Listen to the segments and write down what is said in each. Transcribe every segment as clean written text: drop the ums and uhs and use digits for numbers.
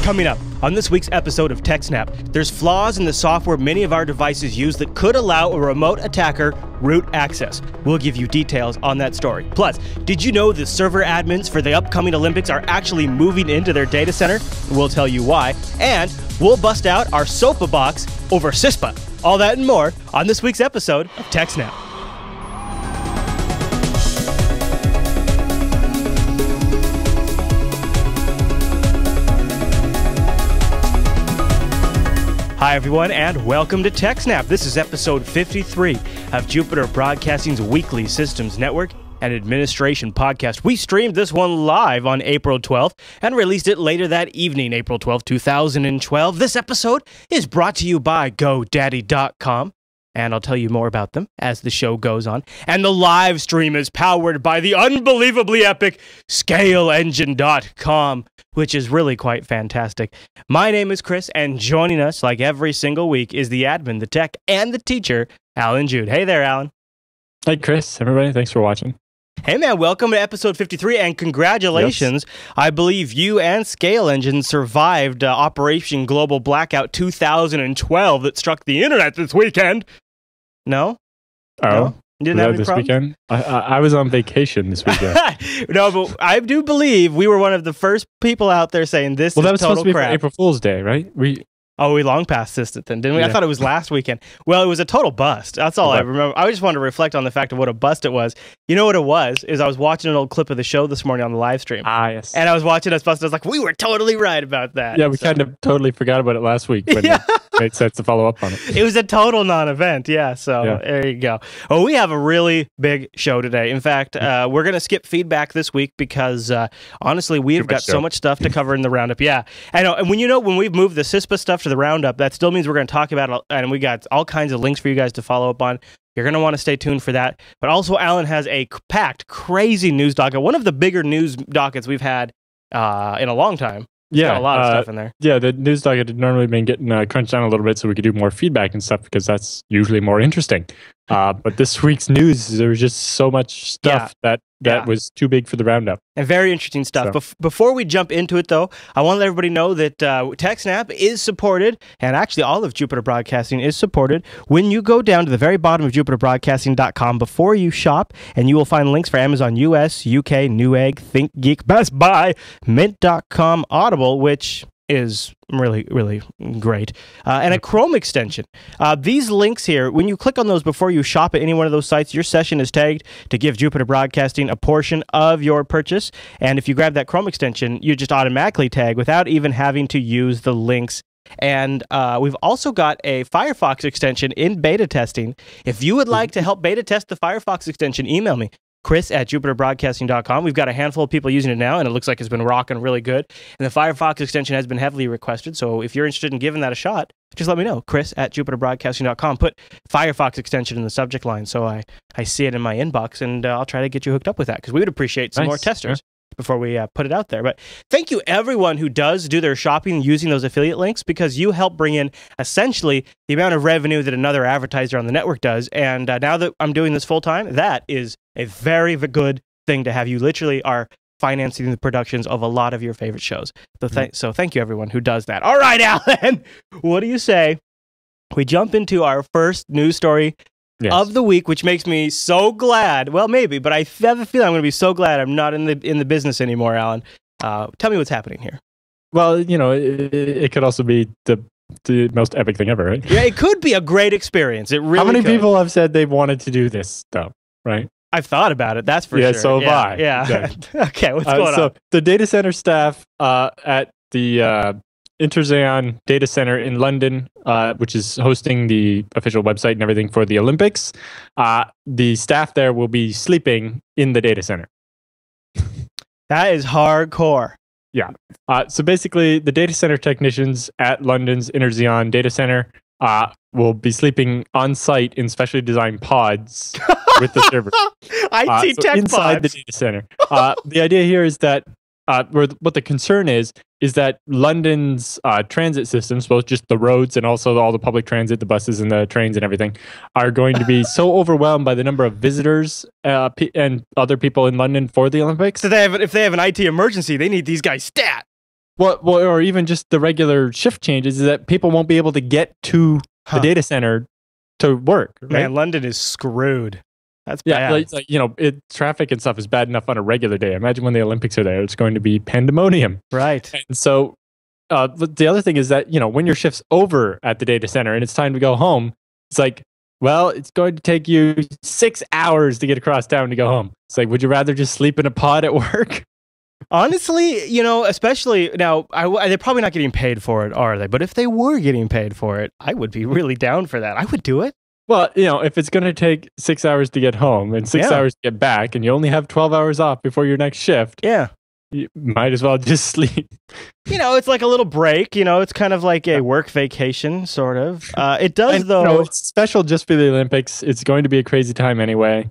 Coming up on this week's episode of TechSNAP, there's flaws in the software many of our devices use that could allow a remote attacker root access. We'll give you details on that story. Plus, did you know the server admins for the upcoming Olympics are actually moving into their data center? We'll tell you why. And we'll bust out our sopa box over CISPA. All that and more on this week's episode of TechSNAP. Hi everyone, and welcome to TechSNAP. This is episode 53 of Jupiter Broadcasting's weekly systems network and administration podcast. We streamed this one live on April 12th and released it later that evening, April 12th, 2012. This episode is brought to you by GoDaddy.com, and I'll tell you more about them as the show goes on. And the live stream is powered by the unbelievably epic ScaleEngine.com, which is really quite fantastic. My name is Chris, and joining us like every single week is the admin, the tech, and the teacher, Alan Jude. Hey there, Alan. Hey, Chris. Everybody, thanks for watching. Hey, man. Welcome to episode 53, and congratulations. Yes. I believe you and ScaleEngine survived Operation Global Blackout 2012 that struck the internet this weekend. No? Oh. No? You didn't have any this problems? Weekend? I was on vacation this weekend. No, but I do believe we were one of the first people out there saying this is total crap. Well, that was supposed to be for April Fool's Day, right? We long past this then, didn't we? Yeah. I thought it was last weekend. Well, it was a total bust. That's all I remember. I just wanted to reflect on the fact of what a bust it was. You know what it was? Is I was watching an old clip of the show this morning on the live stream. Ah, yes. And I was watching us bust. I was like, we were totally right about that. Yeah, we kind of totally forgot about it last week, but it made sense to follow up on it. It was a total non-event, yeah. So there you go. Oh, we have a really big show today. In fact, we're going to skip feedback this week because honestly, we've got so much stuff to cover in the roundup. Yeah, I know. And when we've moved the CISPA stuff to the roundup, that still means we're going to talk about it, and we got all kinds of links for you guys to follow up on. You're going to want to stay tuned for that. But also, Alan has a packed, crazy news docket, one of the bigger news dockets we've had in a long time. Yeah, got a lot of stuff in there. Yeah, the news docket had normally been getting crunched down a little bit so we could do more feedback and stuff because that's usually more interesting. But this week's news, there was just so much stuff that was too big for the roundup. And very interesting stuff. So. Before we jump into it, though, I want to let everybody know that TechSNAP is supported, and actually all of Jupiter Broadcasting is supported, when you go down to the very bottom of JupiterBroadcasting.com before you shop, and you will find links for Amazon US, UK, Newegg, Think Geek, Best Buy, Mint.com, Audible, which is really, really great. And a Chrome extension. These links here, when you click on those before you shop at any one of those sites, your session is tagged to give Jupiter Broadcasting a portion of your purchase. And if you grab that Chrome extension, you just automatically tag without even having to use the links. And we've also got a Firefox extension in beta testing. If you would like to help beta test the Firefox extension, email me. Chris@JupiterBroadcasting.com. We've got a handful of people using it now, and it looks like it's been rocking really good. And the Firefox extension has been heavily requested, so if you're interested in giving that a shot, just let me know. Chris@JupiterBroadcasting.com. Put Firefox extension in the subject line so I see it in my inbox, and I'll try to get you hooked up with that, because we would appreciate some more testers before we put it out there. But thank you everyone who does do their shopping using those affiliate links, because you help bring in essentially the amount of revenue that another advertiser on the network does. And now that I'm doing this full time, that is a very good thing to have. You literally are financing the productions of a lot of your favorite shows. So thank you everyone who does that. All right, Alan, what do you say we jump into our first news story of the week, which makes me so glad. Well, maybe, but I have a feeling I'm going to be so glad I'm not in the business anymore, Alan. Tell me what's happening here. Well, you know, it could also be the most epic thing ever, right? Yeah, it could be a great experience. It really How many could. people have said they've wanted to do this stuff, right? I've thought about it, that's for sure. Yeah, so have I. Yeah. Okay, what's going on? So the data center staff at the Interxion data center in London, which is hosting the official website and everything for the Olympics, the staff there will be sleeping in the data center. That is hardcore. Yeah. So basically, the data center technicians at London's Interxion data center will be sleeping on site in specially designed pods with the server. IT tech inside pods. the data center. The idea here is that what the concern is that London's transit systems, both just the roads and also all the public transit, the buses and the trains and everything, are going to be so overwhelmed by the number of visitors and other people in London for the Olympics. So if they have an IT emergency, they need these guys stat. Well, or even just the regular shift changes is that people won't be able to get to the data center to work. Right? Man, London is screwed. That's bad. Like, traffic and stuff is bad enough on a regular day. Imagine when the Olympics are there, it's going to be pandemonium. Right. And so but the other thing is that, when your shift's over at the data center and it's time to go home, it's like, well, it's going to take you 6 hours to get across town to go home. It's like, would you rather just sleep in a pod at work? Honestly, especially now, they're probably not getting paid for it, are they? But if they were getting paid for it, I would be really down for that. I would do it. Well, if it's going to take 6 hours to get home and 6 hours to get back, and you only have 12 hours off before your next shift, you might as well just sleep. It's like a little break. It's kind of like a work vacation, sort of. It does, though. It's special just for the Olympics. It's going to be a crazy time anyway.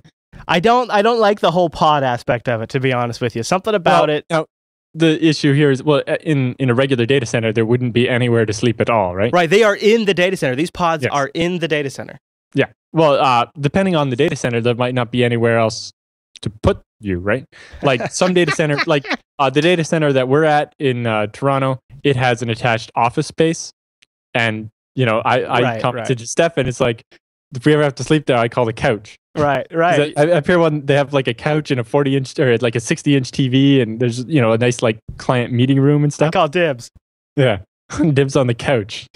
I don't like the whole pod aspect of it, to be honest with you. Something about it. Now, the issue here is, in a regular data center, there wouldn't be anywhere to sleep at all, right? Right. They are in the data center. These pods are in the data center. Yeah. Well, depending on the data center, there might not be anywhere else to put you, right? Like some data center, like the data center that we're at in Toronto, it has an attached office space. And, I commented to Stefan, it's like, if we ever have to sleep there, I call the couch. Right. Up here, they have like a couch and a 40-inch or like a 60-inch TV, and there's, a nice like client meeting room and stuff. I call dibs. Yeah. Dibs on the couch.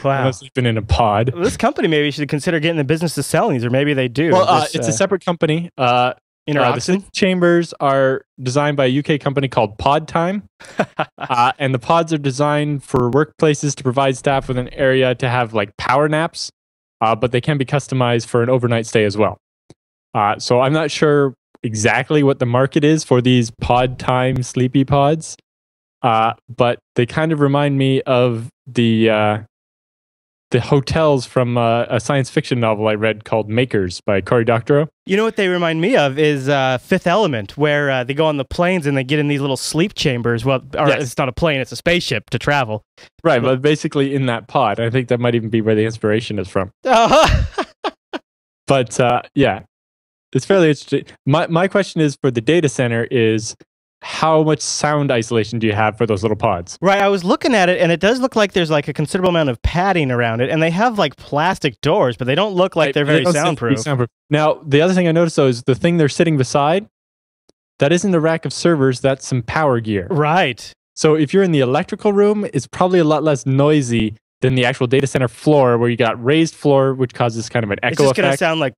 Wow. I'm sleeping in a pod. Well, this company maybe should consider getting the business of selling these, or maybe they do. Well, it's a separate company. The sleep chambers are designed by a UK company called Pod Time. And the pods are designed for workplaces to provide staff with an area to have like power naps, but they can be customized for an overnight stay as well. So I'm not sure exactly what the market is for these Pod Time sleepy pods, but they kind of remind me of the hotels from a science fiction novel I read called Makers by Cory Doctorow. You know what they remind me of is Fifth Element, where they go on the planes and they get in these little sleep chambers. Well, It's not a plane, it's a spaceship to travel. Right, but basically in that pod. I think that might even be where the inspiration is from. But it's fairly interesting. My question is for the data center is, how much sound isolation do you have for those little pods? Right, I was looking at it, and it does look like there's like a considerable amount of padding around it, and they have like plastic doors, but they don't look like they're very soundproof. Now, the other thing I noticed, though, is the thing they're sitting beside, that isn't a rack of servers, that's some power gear. Right. So if you're in the electrical room, it's probably a lot less noisy than the actual data center floor, where you got raised floor, which causes kind of an echo effect. It's just going to sound like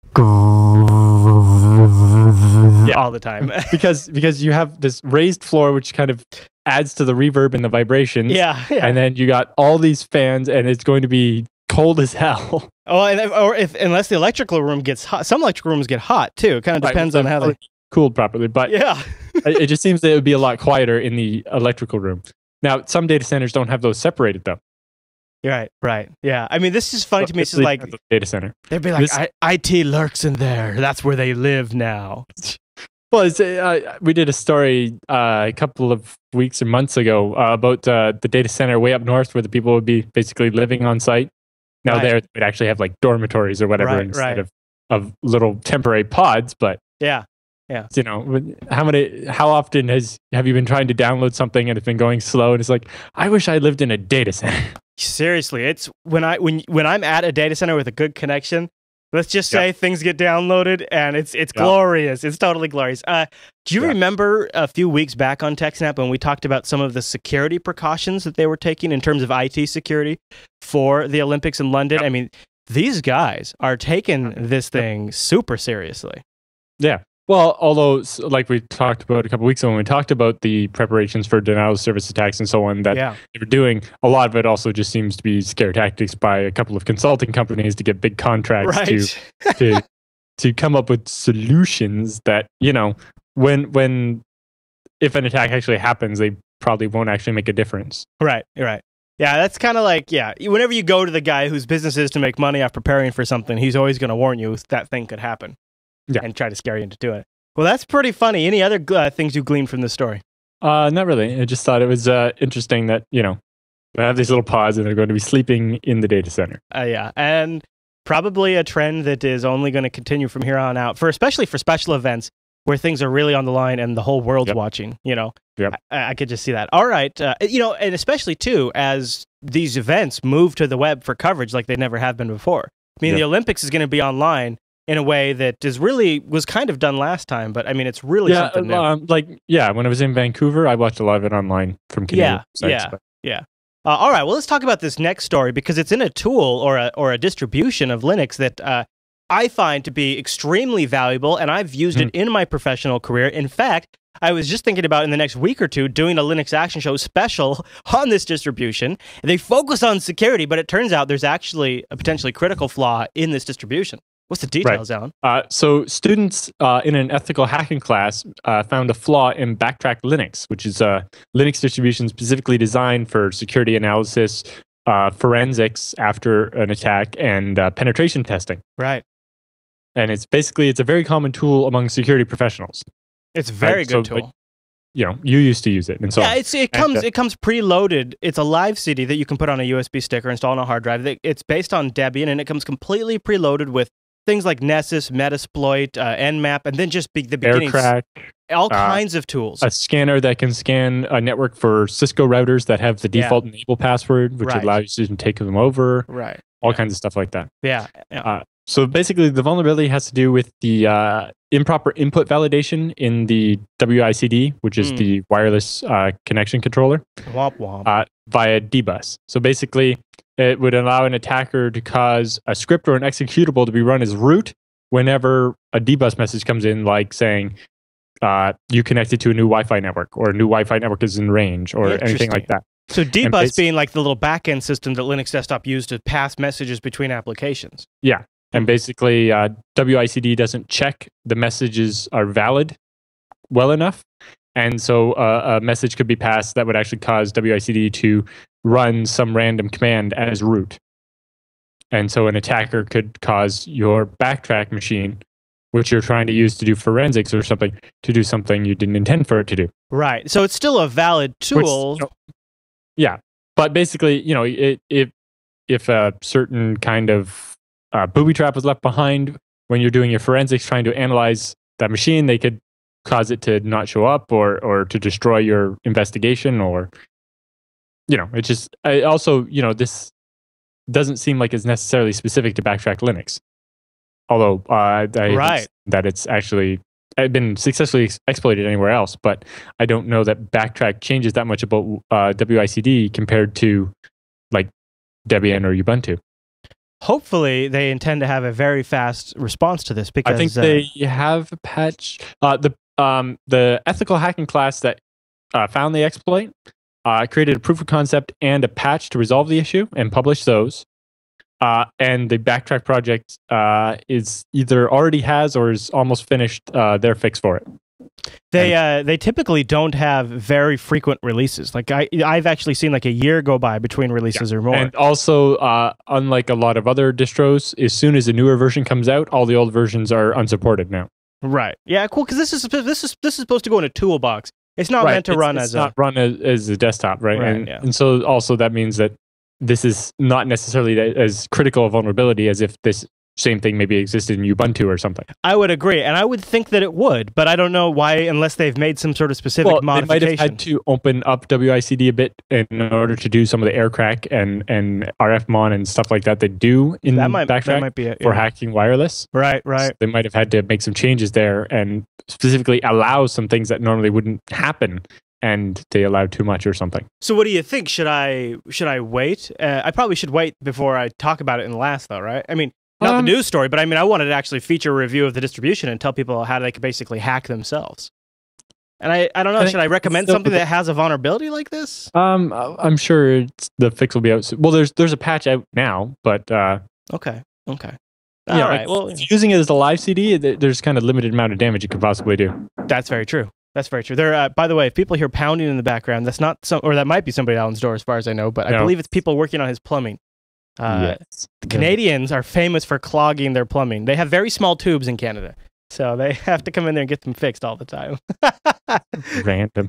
all the time. because you have this raised floor, which kind of adds to the reverb and the vibrations. Yeah. And then you got all these fans, and it's going to be cold as hell. Oh, unless the electrical room gets hot. Some electrical rooms get hot too. It kind of depends on how they cooled properly. But it just seems that it would be a lot quieter in the electrical room. Now, some data centers don't have those separated though. Right. Yeah. I mean, this is funny to me. It's just like data center. They'd be like, IT lurks in there. That's where they live now. Well, we did a story a couple of weeks or months ago about the data center way up north, where the people would be basically living on site. Now there, we'd actually have like dormitories or whatever instead of little temporary pods. But how often have you been trying to download something and it's been going slow, and it's like, I wish I lived in a data center. Seriously, it's when I'm at a data center with a good connection. Let's just say things get downloaded, and it's glorious. It's totally glorious. Do you remember a few weeks back on TechSNAP when we talked about some of the security precautions that they were taking in terms of IT security for the Olympics in London? I mean, these guys are taking this thing super seriously. Yeah. Well, although, like we talked about a couple weeks ago when we talked about the preparations for denial of service attacks and so on that they were doing, a lot of it also just seems to be scare tactics by a couple of consulting companies to get big contracts to come up with solutions that, when if an attack actually happens, they probably won't actually make a difference. Right. Yeah, that's kind of like, whenever you go to the guy whose business is to make money off preparing for something, he's always going to warn you that thing could happen. And try to scare you into doing it. Well, that's pretty funny. Any other things you gleaned from this story? Not really. I just thought it was interesting that, they have these little pods and they're going to be sleeping in the data center. And probably a trend that is only going to continue from here on out, especially for special events where things are really on the line and the whole world's watching, Yep. I could just see that. All right. And especially, too, as these events move to the web for coverage like they never have been before. I mean, the Olympics is going to be online in a way that was kind of done last time, but I mean, it's really something new. When I was in Vancouver, I watched a lot of it online from Canadian sites. Yeah. All right. Well, let's talk about this next story because it's in a tool or a distribution of Linux that I find to be extremely valuable, and I've used it in my professional career. In fact, I was just thinking about in the next week or two doing a Linux Action Show special on this distribution. They focus on security, but it turns out there's actually a potentially critical flaw in this distribution. What's the details, Alan? So students in an ethical hacking class found a flaw in BackTrack Linux, which is a Linux distribution specifically designed for security analysis, forensics after an attack, and penetration testing. Right. And it's a very common tool among security professionals. It's a very good tool. You used to use it, and so it comes preloaded. It's a live CD that you can put on a USB stick or install on a hard drive. It's based on Debian, and it comes completely preloaded with things like Nessus, Metasploit, Nmap, and then just the beginning. AirCrack, all kinds of tools. A scanner that can scan a network for Cisco routers that have the default enable password, which allows you to take them over. Right. All kinds of stuff like that. Yeah. So basically, the vulnerability has to do with the improper input validation in the WICD, which is the wireless connection controller, womp womp. Via dbus. So basically, it would allow an attacker to cause a script or an executable to be run as root whenever a dbus message comes in, like saying you connected to a new Wi-Fi network, or a new Wi-Fi network is in range, or anything like that. So dbus being like the little backend system that Linux Desktop used to pass messages between applications. Yeah. And basically, WICD doesn't check the messages are valid well enough. And so a message could be passed that would actually cause WICD to run some random command as root. And so an attacker could cause your BackTrack machine, which you're trying to use to do forensics or something, to do something you didn't intend for it to do. Right. So it's still a valid tool. Yeah. But basically, if a certain kind of booby trap was left behind when you're doing your forensics trying to analyze that machine, they could cause it to not show up or to destroy your investigation, or it's just this doesn't seem like it's necessarily specific to BackTrack Linux, although that it's actually been successfully exploited anywhere else. But I don't know that BackTrack changes that much about WICD compared to like Debian or Ubuntu. Hopefully, they intend to have a very fast response to this, because I think they have a patch. The ethical hacking class that found the exploit created a proof of concept and a patch to resolve the issue and published those. And the BackTrack project is either already has or is almost finished their fix for it. They typically don't have very frequent releases. Like I've actually seen like a year go by between releases or more. And also, unlike a lot of other distros, as soon as a newer version comes out, all the old versions are unsupported now. Right. Yeah. Cool. Because this is supposed to go in a toolbox. It's not meant to run as a desktop, right? And so also that means that this is not necessarily as critical a vulnerability as if this same thing maybe existed in Ubuntu or something. I would agree, and I would think that it would, but I don't know why, unless they've made some sort of specific modification. They might have had to open up WICD a bit in order to do some of the AirCrack and RFMon and stuff like that they do in BackTrack that might be it, for hacking wireless. Right. So they might have had to make some changes there and specifically allow some things that normally wouldn't happen, and they allowed too much or something. So what do you think? Should I wait? I probably should wait before I talk about it in the last, though, right? I mean, not the news story, but I mean, I wanted to actually feature a review of the distribution and tell people how they could basically hack themselves. And I don't know, should I recommend something that has a vulnerability like this? I'm sure the fix will be out soon. Well, there's a patch out now, but okay. All right. Well, if using it as a live CD, there's kind of limited amount of damage you could possibly do. That's very true. There, by the way, if people hear pounding in the background, that's not or that might be somebody at Alan's door, as far as I know. But I believe it's people working on his plumbing. Yes. The Canadians are famous for clogging their plumbing. They have very small tubes in Canada, so they have to come in there and get them fixed all the time. Random.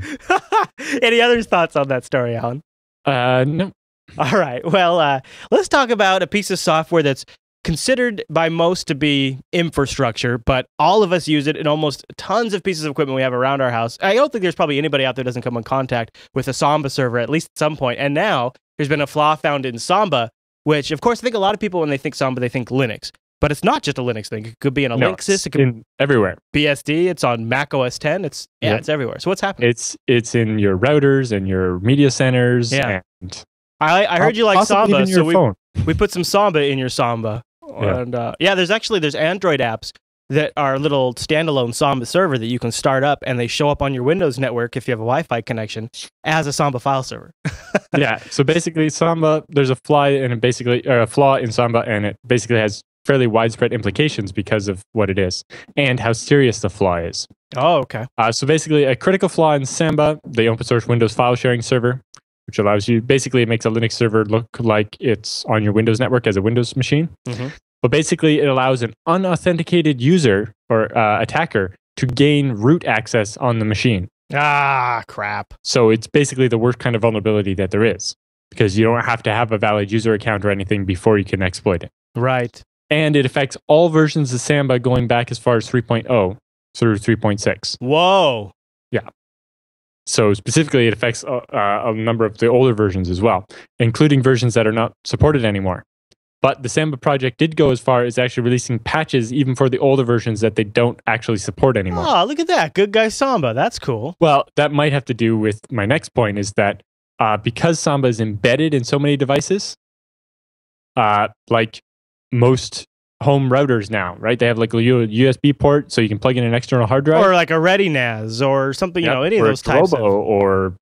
Any other thoughts on that story, Alan? No. All right. Well, let's talk about a piece of software that's considered by most to be infrastructure, but all of us use it in almost tons of pieces of equipment we have around our house. I don't think there's probably anybody out there that doesn't come in contact with a Samba server at least at some point. And now there's been a flaw found in Samba, which, of course, I think a lot of people, when they think Samba, they think Linux. But it's not just a Linux thing. It could be in a Linux. It could be everywhere. BSD. It's on Mac OS 10. It's everywhere. So what's happening? It's in your routers and your media centers. Yeah. And I heard you like Samba, so we put some Samba in your Samba. Yeah. And there's Android apps that are a little standalone Samba server that you can start up, and they show up on your Windows network if you have a Wi-Fi connection as a Samba file server. Yeah. So basically, Samba, there's a flaw in Samba, and it basically has fairly widespread implications because of what it is and how serious the flaw is. Oh, okay. So basically, a critical flaw in Samba, the open source Windows file sharing server, which allows you, basically, it makes a Linux server look like it's on your Windows network as a Windows machine. Mm-hmm. But basically, it allows an unauthenticated user or attacker to gain root access on the machine. Ah, crap. So it's basically the worst kind of vulnerability that there is, because you don't have to have a valid user account or anything before you can exploit it. Right. And it affects all versions of Samba going back as far as 3.0 through 3.6. Whoa. Yeah. So specifically, it affects a number of the older versions as well, including versions that are not supported anymore. But the Samba project did go as far as actually releasing patches even for the older versions that they don't actually support anymore. Oh, look at that. Good guy Samba. That's cool. Well, that might have to do with my next point, is that because Samba is embedded in so many devices, like most home routers now, right? They have like a USB port, so you can plug in an external hard drive. Or like a ReadyNAS or something, any of those types of... Or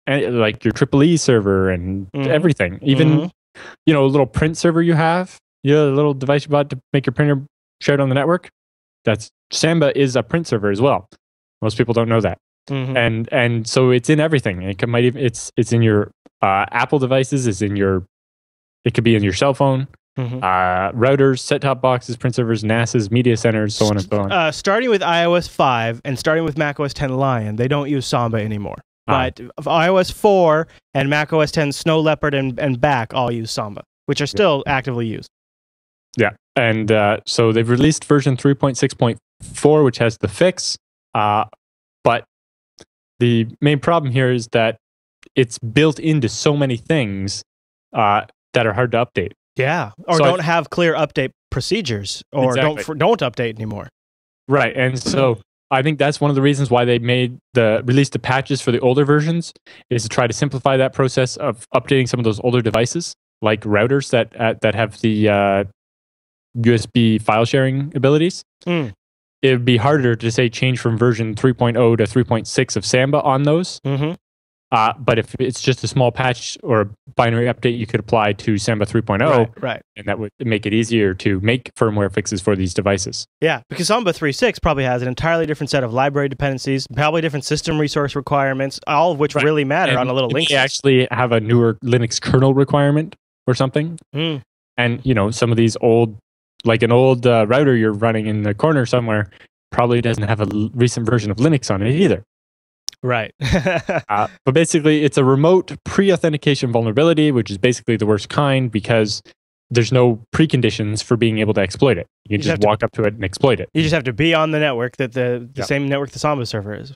like your EEE server and everything. Even, a little print server you have, a little device you bought to make your printer share it on the network. Samba is a print server as well. Most people don't know that. Mm-hmm. And so it's in everything. It's in your Apple devices, it could be in your cell phone. Mm-hmm. Routers, set-top boxes, print servers, NASs, media centers, so on and so on. Starting with iOS 5 and starting with Mac OS 10 Lion, they don't use Samba anymore. But iOS 4 and Mac OS 10 Snow Leopard and Back all use Samba, which are still actively used. Yeah, and so they've released version 3.6.4, which has the fix. But the main problem here is that it's built into so many things that are hard to update. Yeah, or don't have clear update procedures, or don't update anymore. Right, and so I think that's one of the reasons why they released the patches for the older versions, is to try to simplify that process of updating some of those older devices, like routers that have the USB file sharing abilities. It would be harder to say change from version 3.0 to 3.6 of Samba on those. Mm-hmm. But if it's just a small patch or a binary update, you could apply to Samba 3.0, right. And that would make it easier to make firmware fixes for these devices. Yeah, because Samba 3.6 probably has an entirely different set of library dependencies, probably different system resource requirements, all of which really matter on a little Linux. They actually have a newer Linux kernel requirement or something. And, some of these old, like an old router you're running in the corner somewhere, probably doesn't have a recent version of Linux on it either. Right. But basically, it's a remote pre-authentication vulnerability, which is basically the worst kind because there's no preconditions for being able to exploit it. You just walk up to it and exploit it. You just have to be on the network that the same network the Samba server is.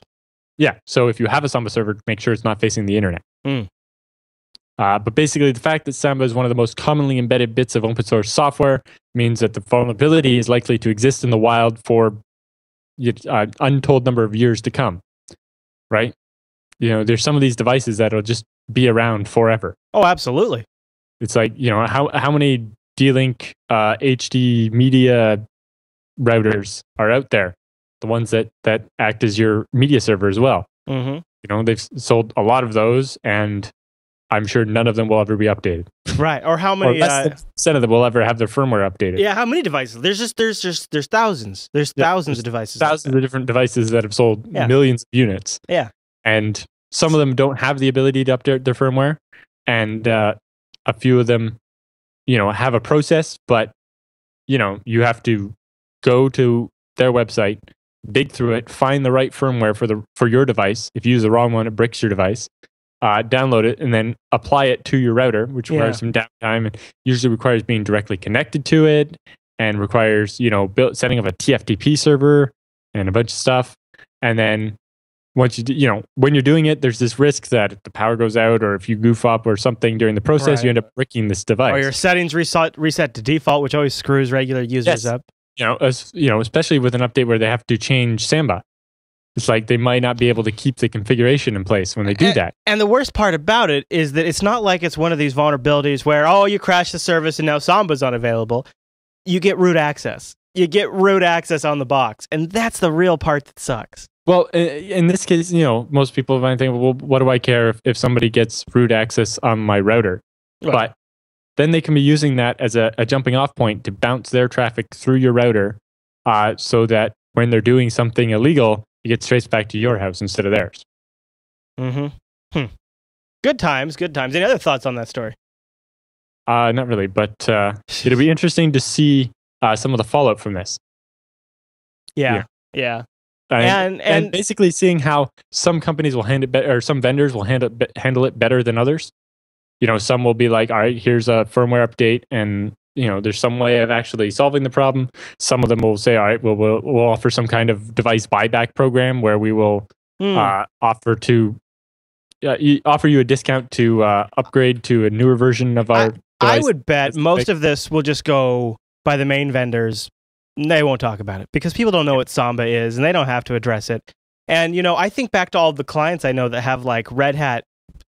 Yeah. So if you have a Samba server, make sure it's not facing the internet. But basically, the fact that Samba is one of the most commonly embedded bits of open source software means that the vulnerability is likely to exist in the wild for an untold number of years to come. Right? There's some of these devices that'll just be around forever. Oh, absolutely. It's like, how many D-Link HD media routers are out there? The ones that act as your media server as well. Mm-hmm. They've sold a lot of those, and I'm sure none of them will ever be updated. Right. Or how many? Less than % of them will ever have their firmware updated. Yeah. How many devices? There's thousands. There's thousands of devices. Thousands of different devices that have sold millions of units. Yeah. And some of them don't have the ability to update their firmware, and a few of them, have a process, but you have to go to their website, dig through it, find the right firmware for your device. If you use the wrong one, it bricks your device. download it, and then apply it to your router, which requires some downtime and usually requires being directly connected to it and requires, setting up a TFTP server and a bunch of stuff. And then once when you're doing it, there's this risk that if the power goes out or if you goof up or something during the process, you end up bricking this device. Or your settings reset to default, which always screws regular users up. Especially with an update where they have to change Samba. It's like they might not be able to keep the configuration in place when they do that. And the worst part about it is that it's not like it's one of these vulnerabilities where, you crash the service and now Samba's unavailable. You get root access. You get root access on the box. And that's the real part that sucks. Well, in this case, most people might think, well, what do I care if somebody gets root access on my router? Right. But then they can be using that as a jumping off point to bounce their traffic through your router so that when they're doing something illegal, it gets traced back to your house instead of theirs. Mm-hmm. Good times. Any other thoughts on that story? Not really, but it'll be interesting to see some of the fallout from this. Yeah. And basically seeing how some companies will handle it better, or some vendors will handle it better than others. Some will be like, all right, here's a firmware update, and there's some way of actually solving the problem. Some of them will say, all right, we'll offer some kind of device buyback program where we will offer you a discount to upgrade to a newer version of our device. I would bet most of this will just go by the main vendors. They won't talk about it because people don't know what Samba is and they don't have to address it. And, I think back to all the clients I know that have like Red Hat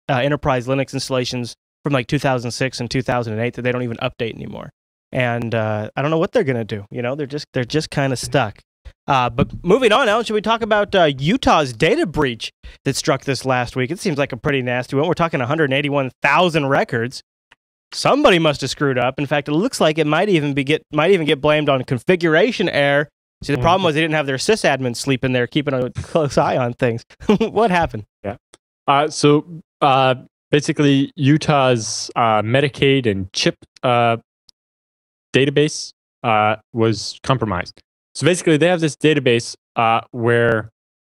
enterprise Linux installations from like 2006 and 2008 that they don't even update anymore. And I don't know what they're going to do. They're just kind of stuck. But moving on, Alan, should we talk about Utah's data breach that struck this last week? It seems like a pretty nasty one. We're talking 181,000 records. Somebody must have screwed up. In fact, it looks like it might even get blamed on configuration error. See, the problem was they didn't have their sysadmin sleeping there, keeping a close eye on things. What happened? Yeah. So basically, Utah's Medicaid and CHIP database was compromised. So basically, they have this database where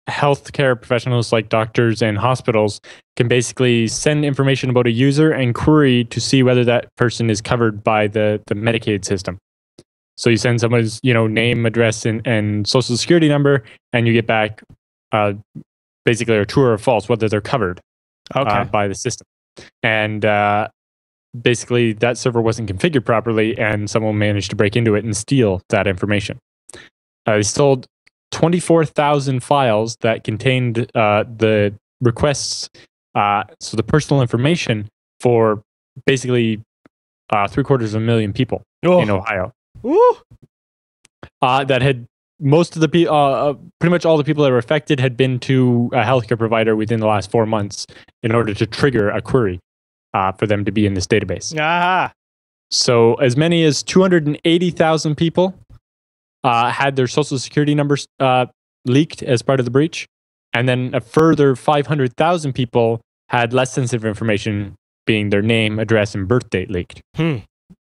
healthcare professionals like doctors and hospitals can basically send information about a user and query to see whether that person is covered by the Medicaid system. So you send someone's name, address, and social security number, and you get back basically a true or false whether they're covered by the system. And basically, that server wasn't configured properly, and someone managed to break into it and steal that information. They stole 24,000 files that contained the requests, so the personal information for basically 750,000 people in Ohio. That had most of the pretty much all the people that were affected had been to a healthcare provider within the last 4 months in order to trigger a query for them to be in this database. So as many as 280,000 people had their social security numbers leaked as part of the breach. And then a further 500,000 people had less sensitive information, being their name, address, and birth date leaked.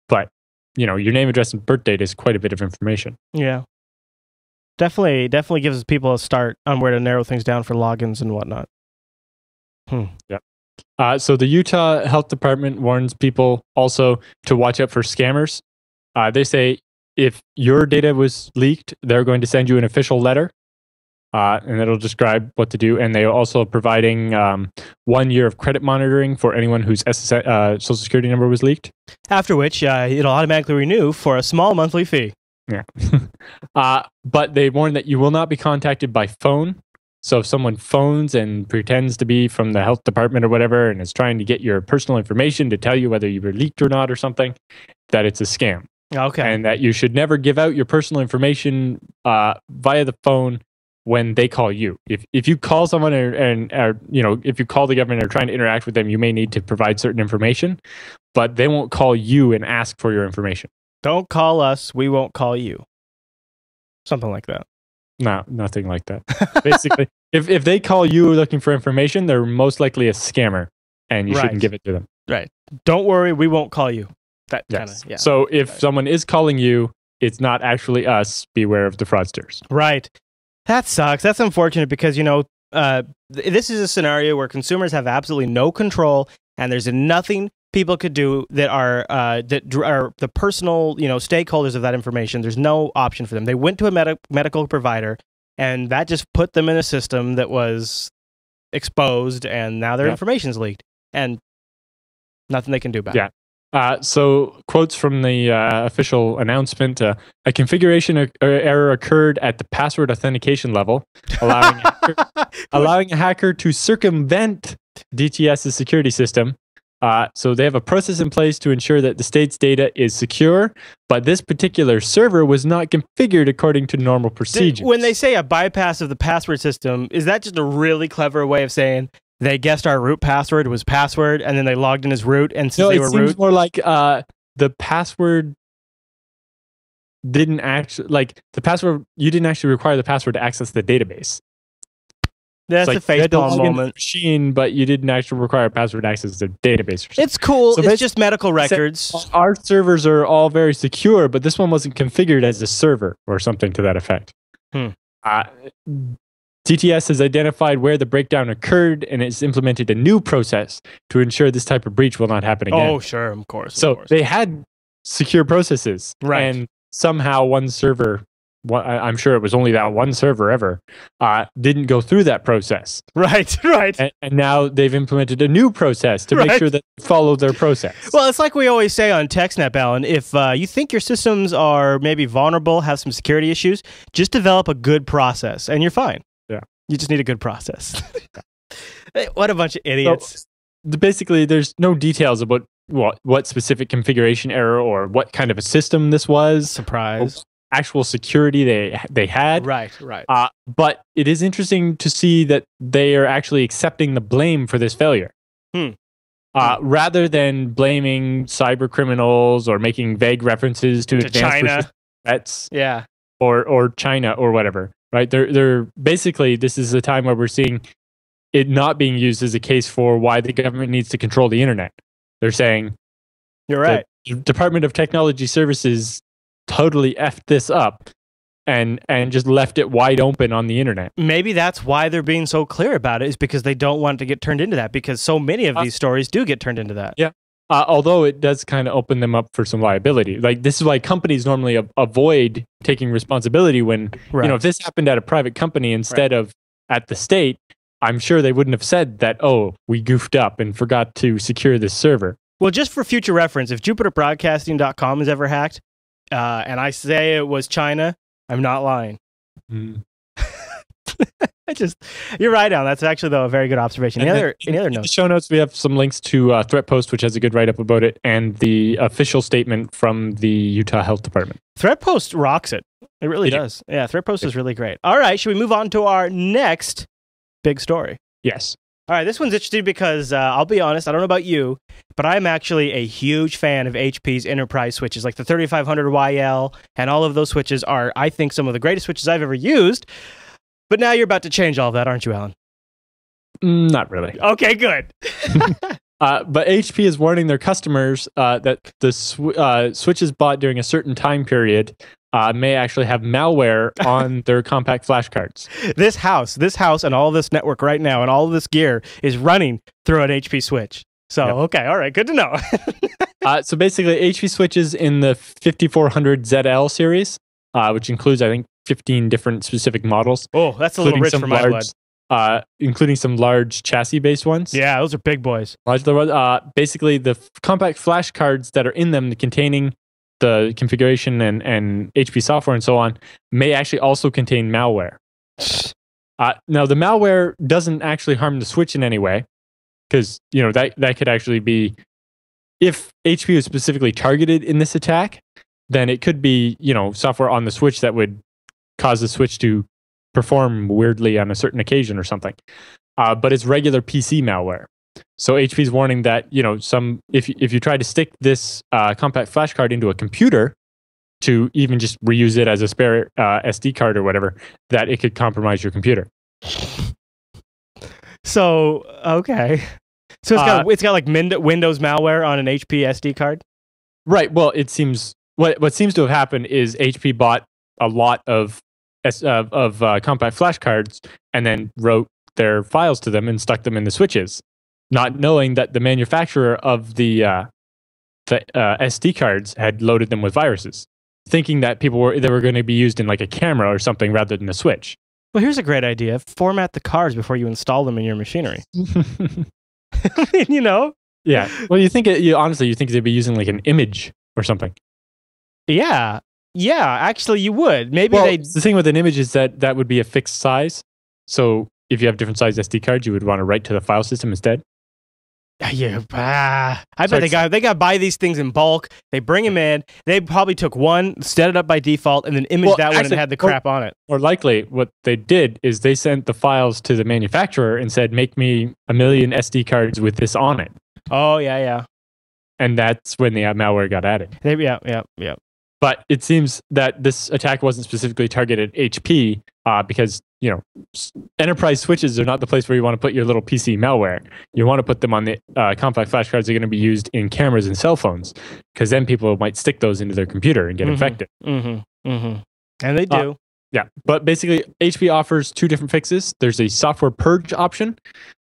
But, your name, address, and birth date is quite a bit of information. Yeah. Definitely gives people a start on where to narrow things down for logins and whatnot. Yeah. So the Utah Health Department warns people also to watch out for scammers. They say, if your data was leaked, they're going to send you an official letter, and it'll describe what to do. And they are also providing 1 year of credit monitoring for anyone whose social security number was leaked. After which, it'll automatically renew for a small monthly fee. Yeah. But they warn that you will not be contacted by phone. So if someone phones and pretends to be from the health department or whatever and is trying to get your personal information to tell you whether you were leaked or not or something, that it's a scam. Okay. And that you should never give out your personal information via the phone when they call you. If you call someone if you call the government or trying to interact with them, you may need to provide certain information, but they won't call you and ask for your information. Don't call us, we won't call you. Something like that. No, nothing like that. Basically, if they call you looking for information, they're most likely a scammer, and you shouldn't give it to them. Right. Don't worry, we won't call you. That kind of, yeah. So if someone is calling you, it's not actually us. Beware of the fraudsters. Right. That sucks. That's unfortunate because, this is a scenario where consumers have absolutely no control, and there's nothing people could do that are the personal, stakeholders of that information. There's no option for them. They went to a medical provider, and that just put them in a system that was exposed, and now their information's leaked, and nothing they can do about it. So quotes from the official announcement, a configuration error occurred at the password authentication level, allowing a hacker to circumvent DTS's security system. So they have a process in place to ensure that the state's data is secure, but this particular server was not configured according to normal procedures. When they say a bypass of the password system, is that just a really clever way of saying they guessed our root password was password, and then they logged in as root, and since they were root? It seems more like the password didn't actually, you didn't actually require the password to access the database. That's a facepalm moment. Machine, but you didn't actually require a password to access the database. It's cool. So it's just medical records. Our servers are all very secure, but this one wasn't configured as a server or something to that effect. DTS has identified where the breakdown occurred and has implemented a new process to ensure this type of breach will not happen again. Oh, sure, of course. They had secure processes, right? And somehow one server, I'm sure it was only that one server ever, didn't go through that process. Right. And now they've implemented a new process to make sure that they follow their process. Well, it's like we always say on TechSNAP, Alan, if you think your systems are maybe vulnerable, have some security issues, just develop a good process and you're fine. Yeah. You just need a good process. What a bunch of idiots. So, basically, there's no details about what specific configuration error or what kind of a system this was. Surprise. Actual security they had. Right. But it is interesting to see that they are actually accepting the blame for this failure. Rather than blaming cyber criminals or making vague references to advanced China threats. Yeah. Or China or whatever. Right? They're basically, this is a time where we're seeing it not being used as a case for why the government needs to control the internet. They're saying, you're right. The Department of Technology Services totally effed this up and just left it wide open on the internet. Maybe that's why they're being so clear about it, is because they don't want it to get turned into that, because so many of these stories do get turned into that. Yeah. Although it does kind of open them up for some liability. Like, this is why companies normally avoid taking responsibility when, if this happened at a private company instead of at the state, I'm sure they wouldn't have said that, we goofed up and forgot to secure this server. Well, just for future reference, if JupiterBroadcasting.com is ever hacked, and I say it was China, I'm not lying. You're right, Alan. That's actually, though, a very good observation. Any other notes? In the show notes, we have some links to Threat Post, which has a good write-up about it, and the official statement from the Utah Health Department. Threat Post rocks it. It really does. Yeah, Threat Post is really great. All right, should we move on to our next big story? Yes. All right, this one's interesting because I'll be honest, I don't know about you, but I'm actually a huge fan of HP's enterprise switches, like the 3500YL, and all of those switches are, I think, some of the greatest switches I've ever used. But now you're about to change all of that, aren't you, Alan? Not really. Okay, good. But HP is warning their customers that the switches bought during a certain time period may actually have malware on their compact flash cards. This house and all this network right now and all of this gear is running through an HP switch. So, Okay, all right, good to know. So basically, HP switches in the 5400 ZL series, which includes, I think, 15 different specific models. Oh, that's a little rich for my blood. Including some large chassis-based ones. Yeah, those are big boys. Basically, the compact flash cards that are in them containing the configuration and HP software and so on may actually also contain malware. Now, the malware doesn't actually harm the switch in any way, because that could actually be, if HP was specifically targeted in this attack, then it could be software on the switch that would cause the switch to perform weirdly on a certain occasion or something. But it's regular PC malware. So HP's warning that if you try to stick this compact flash card into a computer to even just reuse it as a spare SD card or whatever, that it could compromise your computer. So okay, so it's got like Windows malware on an HP SD card. Right. Well, it seems what seems to have happened is HP bought a lot of compact flash cards and then wrote their files to them and stuck them in the switches, not knowing that the manufacturer of the SD cards had loaded them with viruses, thinking that they were going to be used in like a camera or something rather than a switch. Well, here's a great idea. Format the cards before you install them in your machinery. I mean, you know? Yeah. Well, honestly, you think they'd be using like an image or something. Yeah. Yeah, actually you would. Maybe the thing with an image is that would be a fixed size. So if you have different size SD cards, you would want to write to the file system instead. Yeah, I bet they got to buy these things in bulk. They bring them in. They probably took one, set it up by default, and then imaged that one and had the crap on it. Or likely, what they did is they sent the files to the manufacturer and said, "Make me 1 million SD cards with this on it." Oh yeah. And that's when the malware got added. Yeah. But it seems that this attack wasn't specifically targeted at HP because, enterprise switches are not the place where you want to put your little PC malware. You want to put them on the compact flash cards that are going to be used in cameras and cell phones, because then people might stick those into their computer and get infected. And they do. Yeah. But basically, HP offers 2 different fixes. There's a software purge option,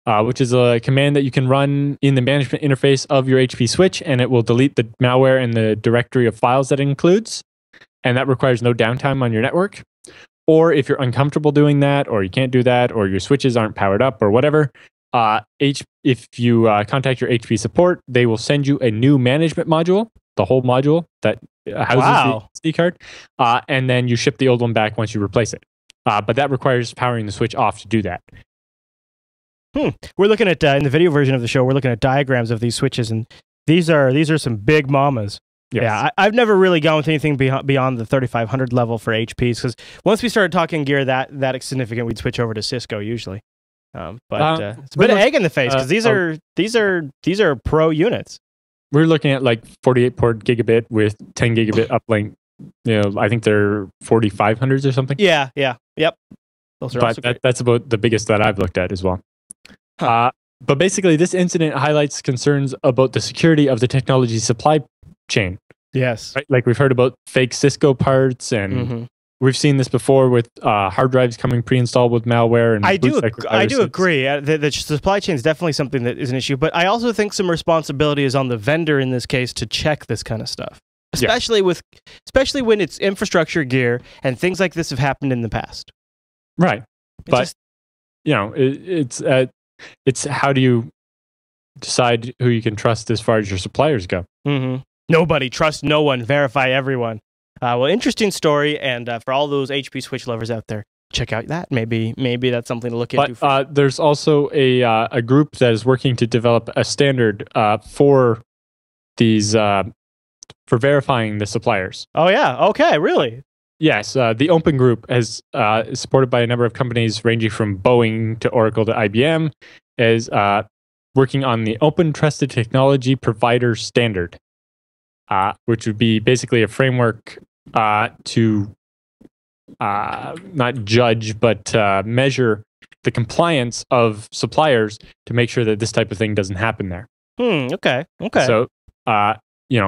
which is a command that you can run in the management interface of your HP switch, and it will delete the malware and the directory of files that it includes. And that requires no downtime on your network. Or if you're uncomfortable doing that, or you can't do that, or your switches aren't powered up, or whatever, if you contact your HP support, they will send you a new management module, the whole module that houses the SD card, and then you ship the old one back once you replace it. But that requires powering the switch off to do that. We're looking at in the video version of the show. We're looking at diagrams of these switches, and these are some big mamas. Yes. Yeah, I've never really gone with anything beyond the 3500 level for HPs, because once we started talking gear that significant, we'd switch over to Cisco usually. But it's a bit of egg in the face, because these are pro units. We're looking at like 48 port gigabit with 10 gigabit uplink. I think they're 4500s or something. Yeah, yep. Those are also great. That's about the biggest that I've looked at as well. But basically, this incident highlights concerns about the security of the technology supply chain. Yes. Right? Like we've heard about fake Cisco parts, and we've seen this before with hard drives coming pre-installed with malware. And I do agree. The supply chain is definitely something that is an issue, but I also think some responsibility is on the vendor in this case to check this kind of stuff, especially when it's infrastructure gear and things like this have happened in the past. Right. It's how do you decide who you can trust as far as your suppliers go? Nobody. Trust no one. Verify everyone. Well, interesting story. And for all those HP switch lovers out there, check out that. Maybe that's something to look into. But there's also a group that is working to develop a standard for these for verifying the suppliers. Oh yeah. Okay. Really? Yes. The Open Group is supported by a number of companies ranging from Boeing to Oracle to IBM, is working on the Open Trusted Technology Provider Standard, which would be basically a framework to not judge, but measure the compliance of suppliers to make sure that this type of thing doesn't happen there. Okay. So,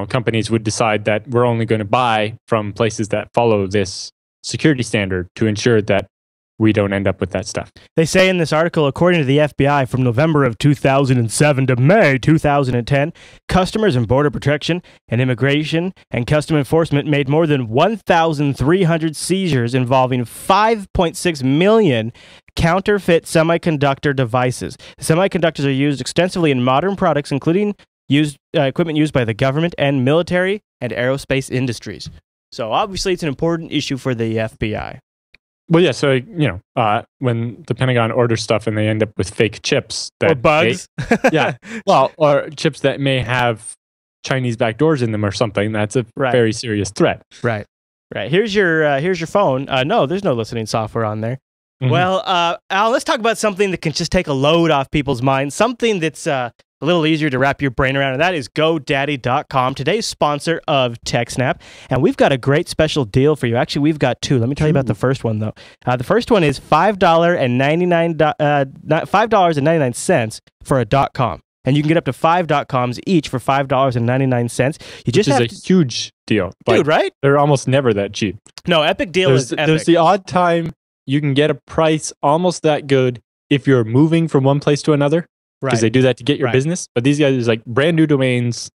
companies would decide that we're only going to buy from places that follow this security standard to ensure that we don't end up with that stuff. They say in this article, according to the FBI, from November of 2007 to May 2010, Customers and Border Protection and Immigration and Custom Enforcement made more than 1,300 seizures involving 5.6 million counterfeit semiconductor devices. The semiconductors are used extensively in modern products, including equipment used by the government and military and aerospace industries. So obviously it's an important issue for the FBI. Well, yeah, so, when the Pentagon orders stuff and they end up with fake chips. Or bugs. Or chips that may have Chinese backdoors in them or something, that's a very serious threat. Right. Here's your phone. No, there's no listening software on there. Well, Al, let's talk about something that can just take a load off people's minds, something that's a little easier to wrap your brain around, and that is GoDaddy.com, today's sponsor of TechSNAP. And we've got a great special deal for you. Actually, we've got two. Let me tell you about the first one, though. The first one is $5.99 for a .com. And you can get up to 5 .coms each for $5.99. Which is a huge deal. Dude, right? They're almost never that cheap. No, Epic deal is epic. There's the odd time you can get a price almost that good if you're moving from one place to another, because Right. they do that to get your Right. business. But these guys is like brand new domains,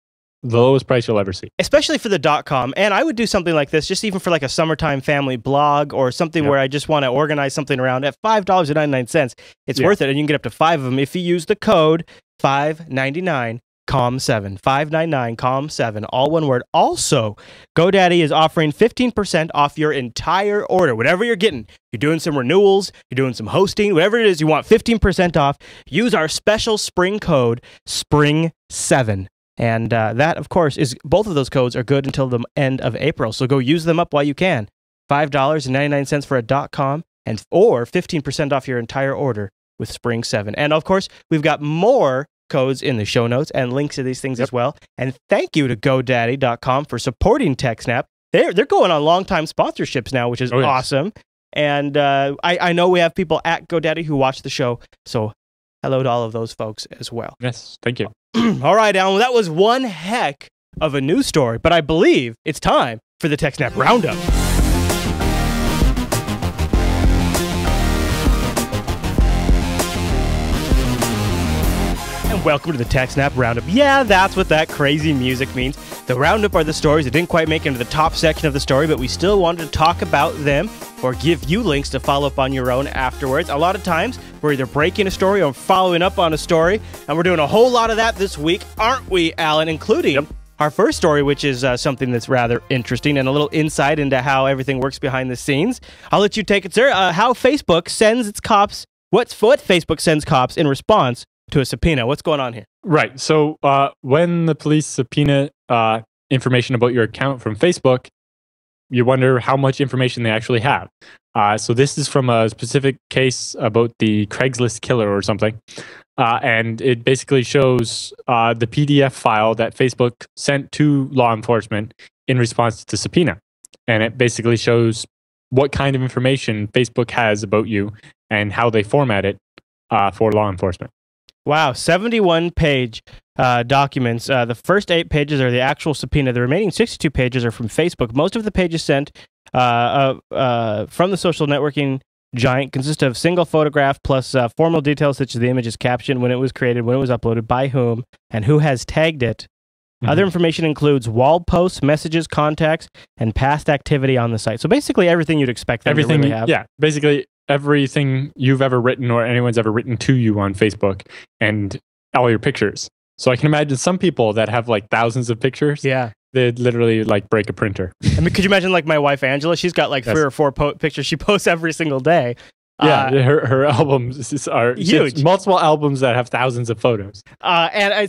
the lowest price you'll ever see. Especially for the .com. And I would do something like this, just even for like a summertime family blog or something where I just want to organize something around at $5.99. It's worth it. And you can get up to 5 of them if you use the code 599 COM7, 599 COM7, all one word. Also, GoDaddy is offering 15% off your entire order. Whatever you're getting, you're doing some renewals, you're doing some hosting, whatever it is, you want 15% off. Use our special spring code, SPRING7. And that, of course, is both of those codes are good until the end of April. So go use them up while you can. $5.99 for a .com or 15% off your entire order with Spring7. And of course, we've got more codes in the show notes and links to these things as well. And thank you to GoDaddy.com for supporting TechSNAP. They're going on long-time sponsorships now, which is awesome. And I know we have people at GoDaddy who watch the show. So hello to all of those folks as well. Yes, thank you. All right, Alan, well, that was one heck of a news story, but I believe it's time for the TechSNAP Roundup. And welcome to the TechSNAP Roundup. Yeah, that's what that crazy music means. The Roundup are the stories that didn't quite make it into the top section of the story, but we still wanted to talk about them or give you links to follow up on your own afterwards. A lot of times, we're either breaking a story or following up on a story, and we're doing a whole lot of that this week, aren't we, Alan? Including our first story, which is something that's rather interesting and a little insight into how everything works behind the scenes. I'll let you take it, sir. How Facebook sends its cops, what Facebook sends cops in response to a subpoena. What's going on here? Right. So when the police subpoena information about your account from Facebook, you wonder how much information they actually have. So this is from a specific case about the Craigslist killer or something. And it basically shows the PDF file that Facebook sent to law enforcement in response to subpoena. And it basically shows what kind of information Facebook has about you and how they format it for law enforcement. Wow, 71-page documents. The first 8 pages are the actual subpoena. The remaining 62 pages are from Facebook. Most of the pages sent from the social networking giant consist of single photograph plus formal details such as the image's caption, when it was created, when it was uploaded, by whom, and who has tagged it. Other information includes wall posts, messages, contacts, and past activity on the site. So basically everything you'd expect them to really have. Yeah, basically everything you've ever written or anyone's ever written to you on Facebook and all your pictures. So I can imagine some people that have like thousands of pictures. Yeah. They'd literally like break a printer. I mean, could you imagine like my wife, Angela? She's got like 3 or 4 pictures she posts every single day. Yeah, her albums are huge. Multiple albums that have thousands of photos. But it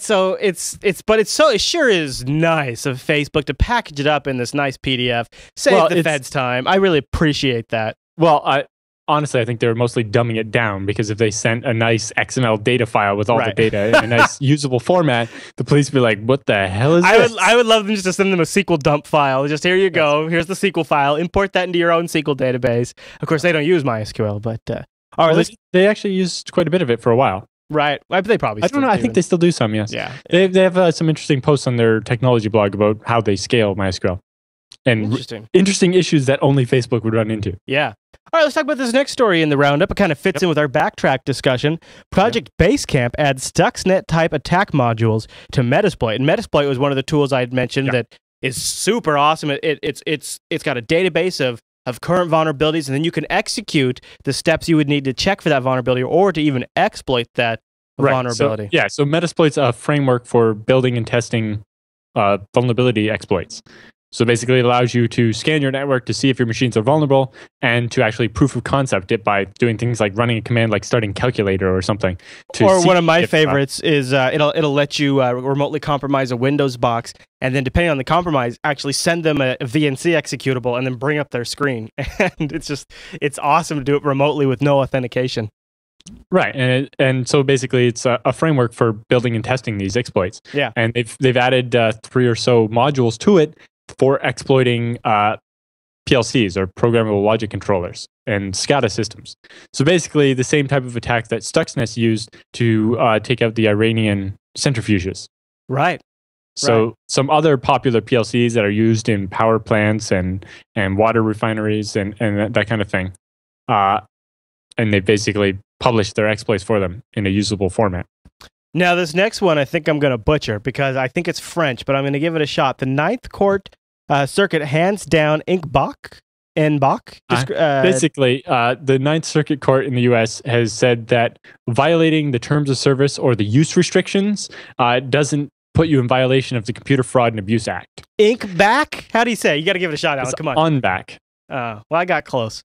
sure is nice of Facebook to package it up in this nice PDF. Save the feds time. I really appreciate that. Well, honestly, I think they were mostly dumbing it down, because if they sent a nice XML data file with all the data in a nice usable format, the police would be like, what the hell is this? I would love them just to send them a SQL dump file. Just, here you go. Here's the SQL file. Import that into your own SQL database. Of course, they don't use MySQL, but... all right, they actually used quite a bit of it for a while. Right. They probably I don't know. I think they still do some, yes. Yeah. They have some interesting posts on their technology blog about how they scale MySQL. And interesting issues that only Facebook would run into. Yeah. All right, let's talk about this next story in the roundup. It kind of fits in with our backtrack discussion. Project Basecamp adds Stuxnet-type attack modules to Metasploit. And Metasploit was one of the tools I had mentioned that is super awesome. It's got a database of current vulnerabilities, and then you can execute the steps you would need to check for that vulnerability or to even exploit that vulnerability. So Metasploit's a framework for building and testing vulnerability exploits. So basically it allows you to scan your network to see if your machines are vulnerable, and to actually proof of concept it by doing things like running a command like starting calculator or something. Or one of my favorites is it'll let you remotely compromise a Windows box, and then depending on the compromise, actually send them a VNC executable and then bring up their screen. And it's awesome to do it remotely with no authentication. Right, and so basically it's a framework for building and testing these exploits. Yeah, and they've added 3 or so modules to it for exploiting PLCs, or programmable logic controllers, and SCADA systems. So basically the same type of attack that Stuxnet used to take out the Iranian centrifuges. Right. So some other popular PLCs that are used in power plants and water refineries and that kind of thing. they basically published their exploits for them in a usable format. Now, this next one I think I'm going to butcher because I think it's French, but I'm going to give it a shot. The Ninth Court Circuit hands down Inkbach. Basically, the Ninth Circuit Court in the U.S. has said that violating the terms of service or the use restrictions doesn't put you in violation of the Computer Fraud and Abuse Act. Inkbach? How do you say? You got to give it a shot, Alan. Come on. Unback. Well, I got close.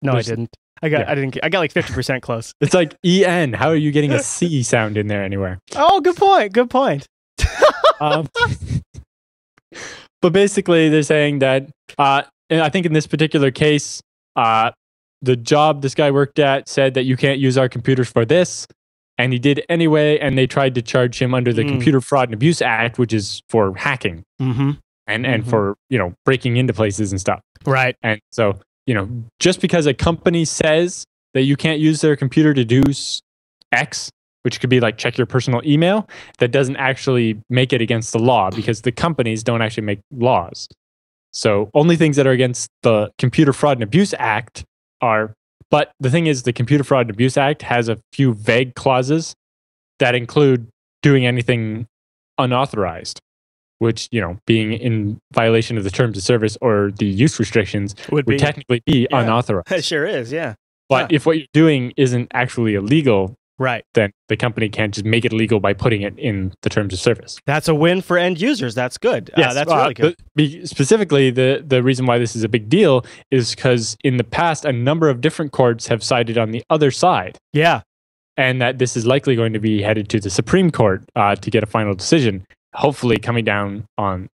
No, I didn't. I got like 50% close. It's like EN. How are you getting a C sound in there anywhere? Oh, good point. Good point. But basically, they're saying that, and I think in this particular case, the job this guy worked at said that you can't use our computers for this, and he did anyway, and they tried to charge him under the Computer Fraud and Abuse Act, which is for hacking and for, breaking into places and stuff. Right. And so, just because a company says that you can't use their computer to do X, which could be like check your personal email, that doesn't actually make it against the law because the companies don't actually make laws. So only things that are against the Computer Fraud and Abuse Act are, but the thing is the Computer Fraud and Abuse Act has a few vague clauses that include doing anything unauthorized, which, being in violation of the terms of service or the use restrictions would technically be unauthorized. It sure is, yeah. But if what you're doing isn't actually illegal, right, then the company can't just make it legal by putting it in the terms of service. That's a win for end users. That's good. Yes, that's really good. Specifically, the reason why this is a big deal is because in the past, a number of different courts have sided on the other side. Yeah. And that this is likely going to be headed to the Supreme Court to get a final decision, hopefully coming down on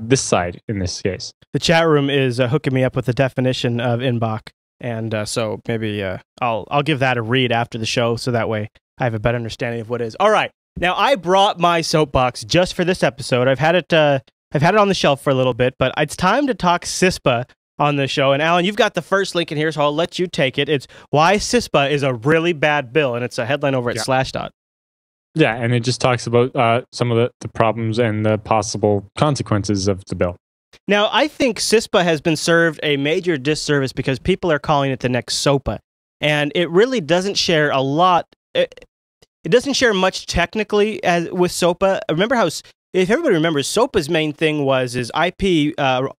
this side in this case. The chat room is hooking me up with the definition of Inkbach. And so maybe I'll give that a read after the show, so that way I have a better understanding of what it is. All right, now I brought my soapbox just for this episode. I've had it on the shelf for a little bit, but it's time to talk CISPA on the show. And Alan, you've got the first link in here, so I'll let you take it. It's why CISPA is a really bad bill, and it's a headline over at Slashdot. Yeah, and it just talks about some of the problems and the possible consequences of the bill. Now, I think CISPA has been served a major disservice because people are calling it the next SOPA. And it really doesn't share a lot. It doesn't share much technically with SOPA. Remember how, if everybody remembers, SOPA's main thing is IP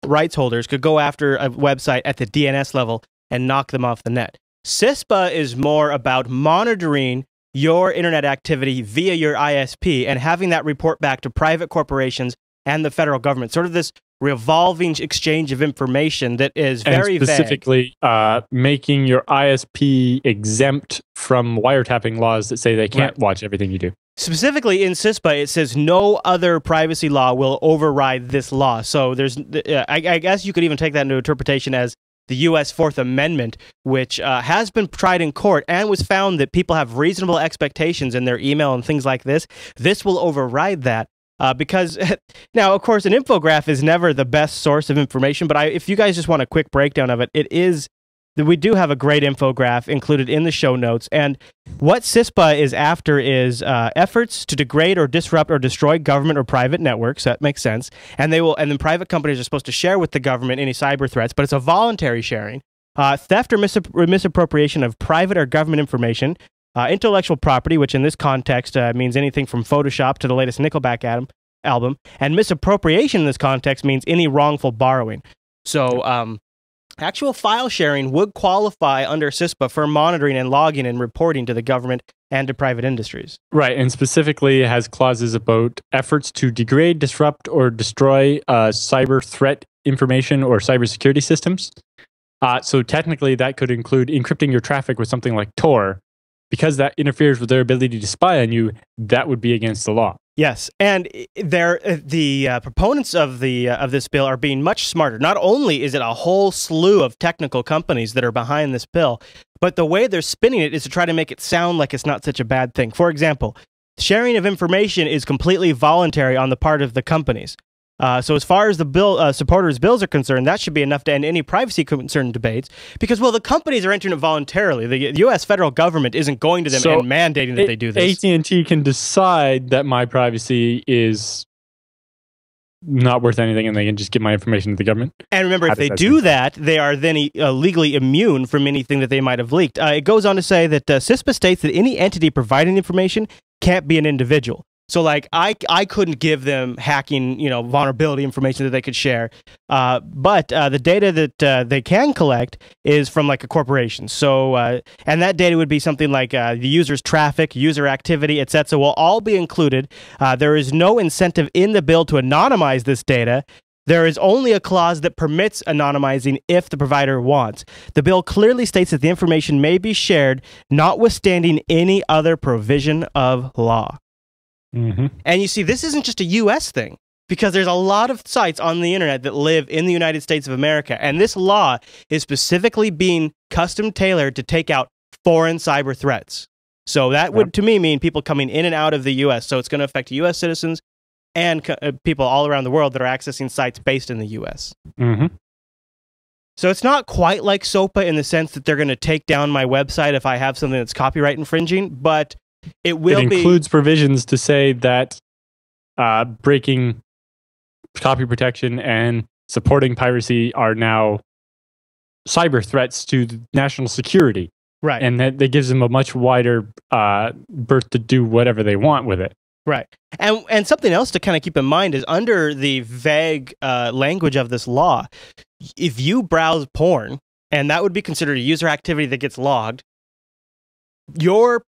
rights holders could go after a website at the DNS level and knock them off the net. CISPA is more about monitoring your internet activity via your ISP and having that report back to private corporations and the federal government. Sort of this revolving exchange of information that is very specifically making your ISP exempt from wiretapping laws that say they can't watch everything you do. Specifically in CISPA, it says no other privacy law will override this law. So there's, I guess you could even take that into interpretation as the U.S. Fourth Amendment, which has been tried in court and was found that people have reasonable expectations in their email and things like this. This will override that. Because now, of course, an infograph is never the best source of information, but if you guys just want a quick breakdown of it, we do have a great infograph included in the show notes. And what CISPA is after is efforts to degrade or disrupt or destroy government or private networks. That makes sense. And then private companies are supposed to share with the government any cyber threats, but it's a voluntary sharing. Theft or misappropriation of private or government information. Intellectual property, which in this context means anything from Photoshop to the latest Nickelback album. And misappropriation in this context means any wrongful borrowing. So actual file sharing would qualify under CISPA for monitoring and logging and reporting to the government and to private industries. Right, and specifically it has clauses about efforts to degrade, disrupt, or destroy cyber threat information or cybersecurity systems. So technically that could include encrypting your traffic with something like Tor. Because that interferes with their ability to spy on you, that would be against the law. Yes, and the proponents of this bill are being much smarter. Not only is it a whole slew of technical companies that are behind this bill, but the way they're spinning it is to try to make it sound like it's not such a bad thing. For example, sharing of information is completely voluntary on the part of the companies. So as far as the bill supporters' bills are concerned, that should be enough to end any privacy concern debates because, well, the companies are entering it voluntarily. The U.S. federal government isn't going to them and mandating that they do this. AT&T can decide that my privacy is not worth anything, and they can just give my information to the government. And remember, if they do that, they are then legally immune from anything that they might have leaked. It goes on to say that CISPA states that any entity providing information can't be an individual. So, like, I couldn't give them hacking, vulnerability information that they could share. But the data that they can collect is from, like, a corporation. So, and that data would be something like the user's traffic, user activity, etc. will all be included. There is no incentive in the bill to anonymize this data. There is only a clause that permits anonymizing if the provider wants. The bill clearly states that the information may be shared, notwithstanding any other provision of law. Mm-hmm. And you see, this isn't just a U.S. thing, because there's a lot of sites on the internet that live in the United States of America, and this law is specifically being custom tailored to take out foreign cyber threats. So that would, to me, mean people coming in and out of the U.S. So it's going to affect U.S. citizens and people all around the world that are accessing sites based in the U.S. Mm-hmm. So it's not quite like SOPA in the sense that they're going to take down my website if I have something that's copyright infringing, but it includes provisions to say that breaking copy protection and supporting piracy are now cyber threats to national security. Right. And that gives them a much wider berth to do whatever they want with it. Right. And something else to kind of keep in mind is under the vague language of this law, if you browse porn, and that would be considered a user activity that gets logged, your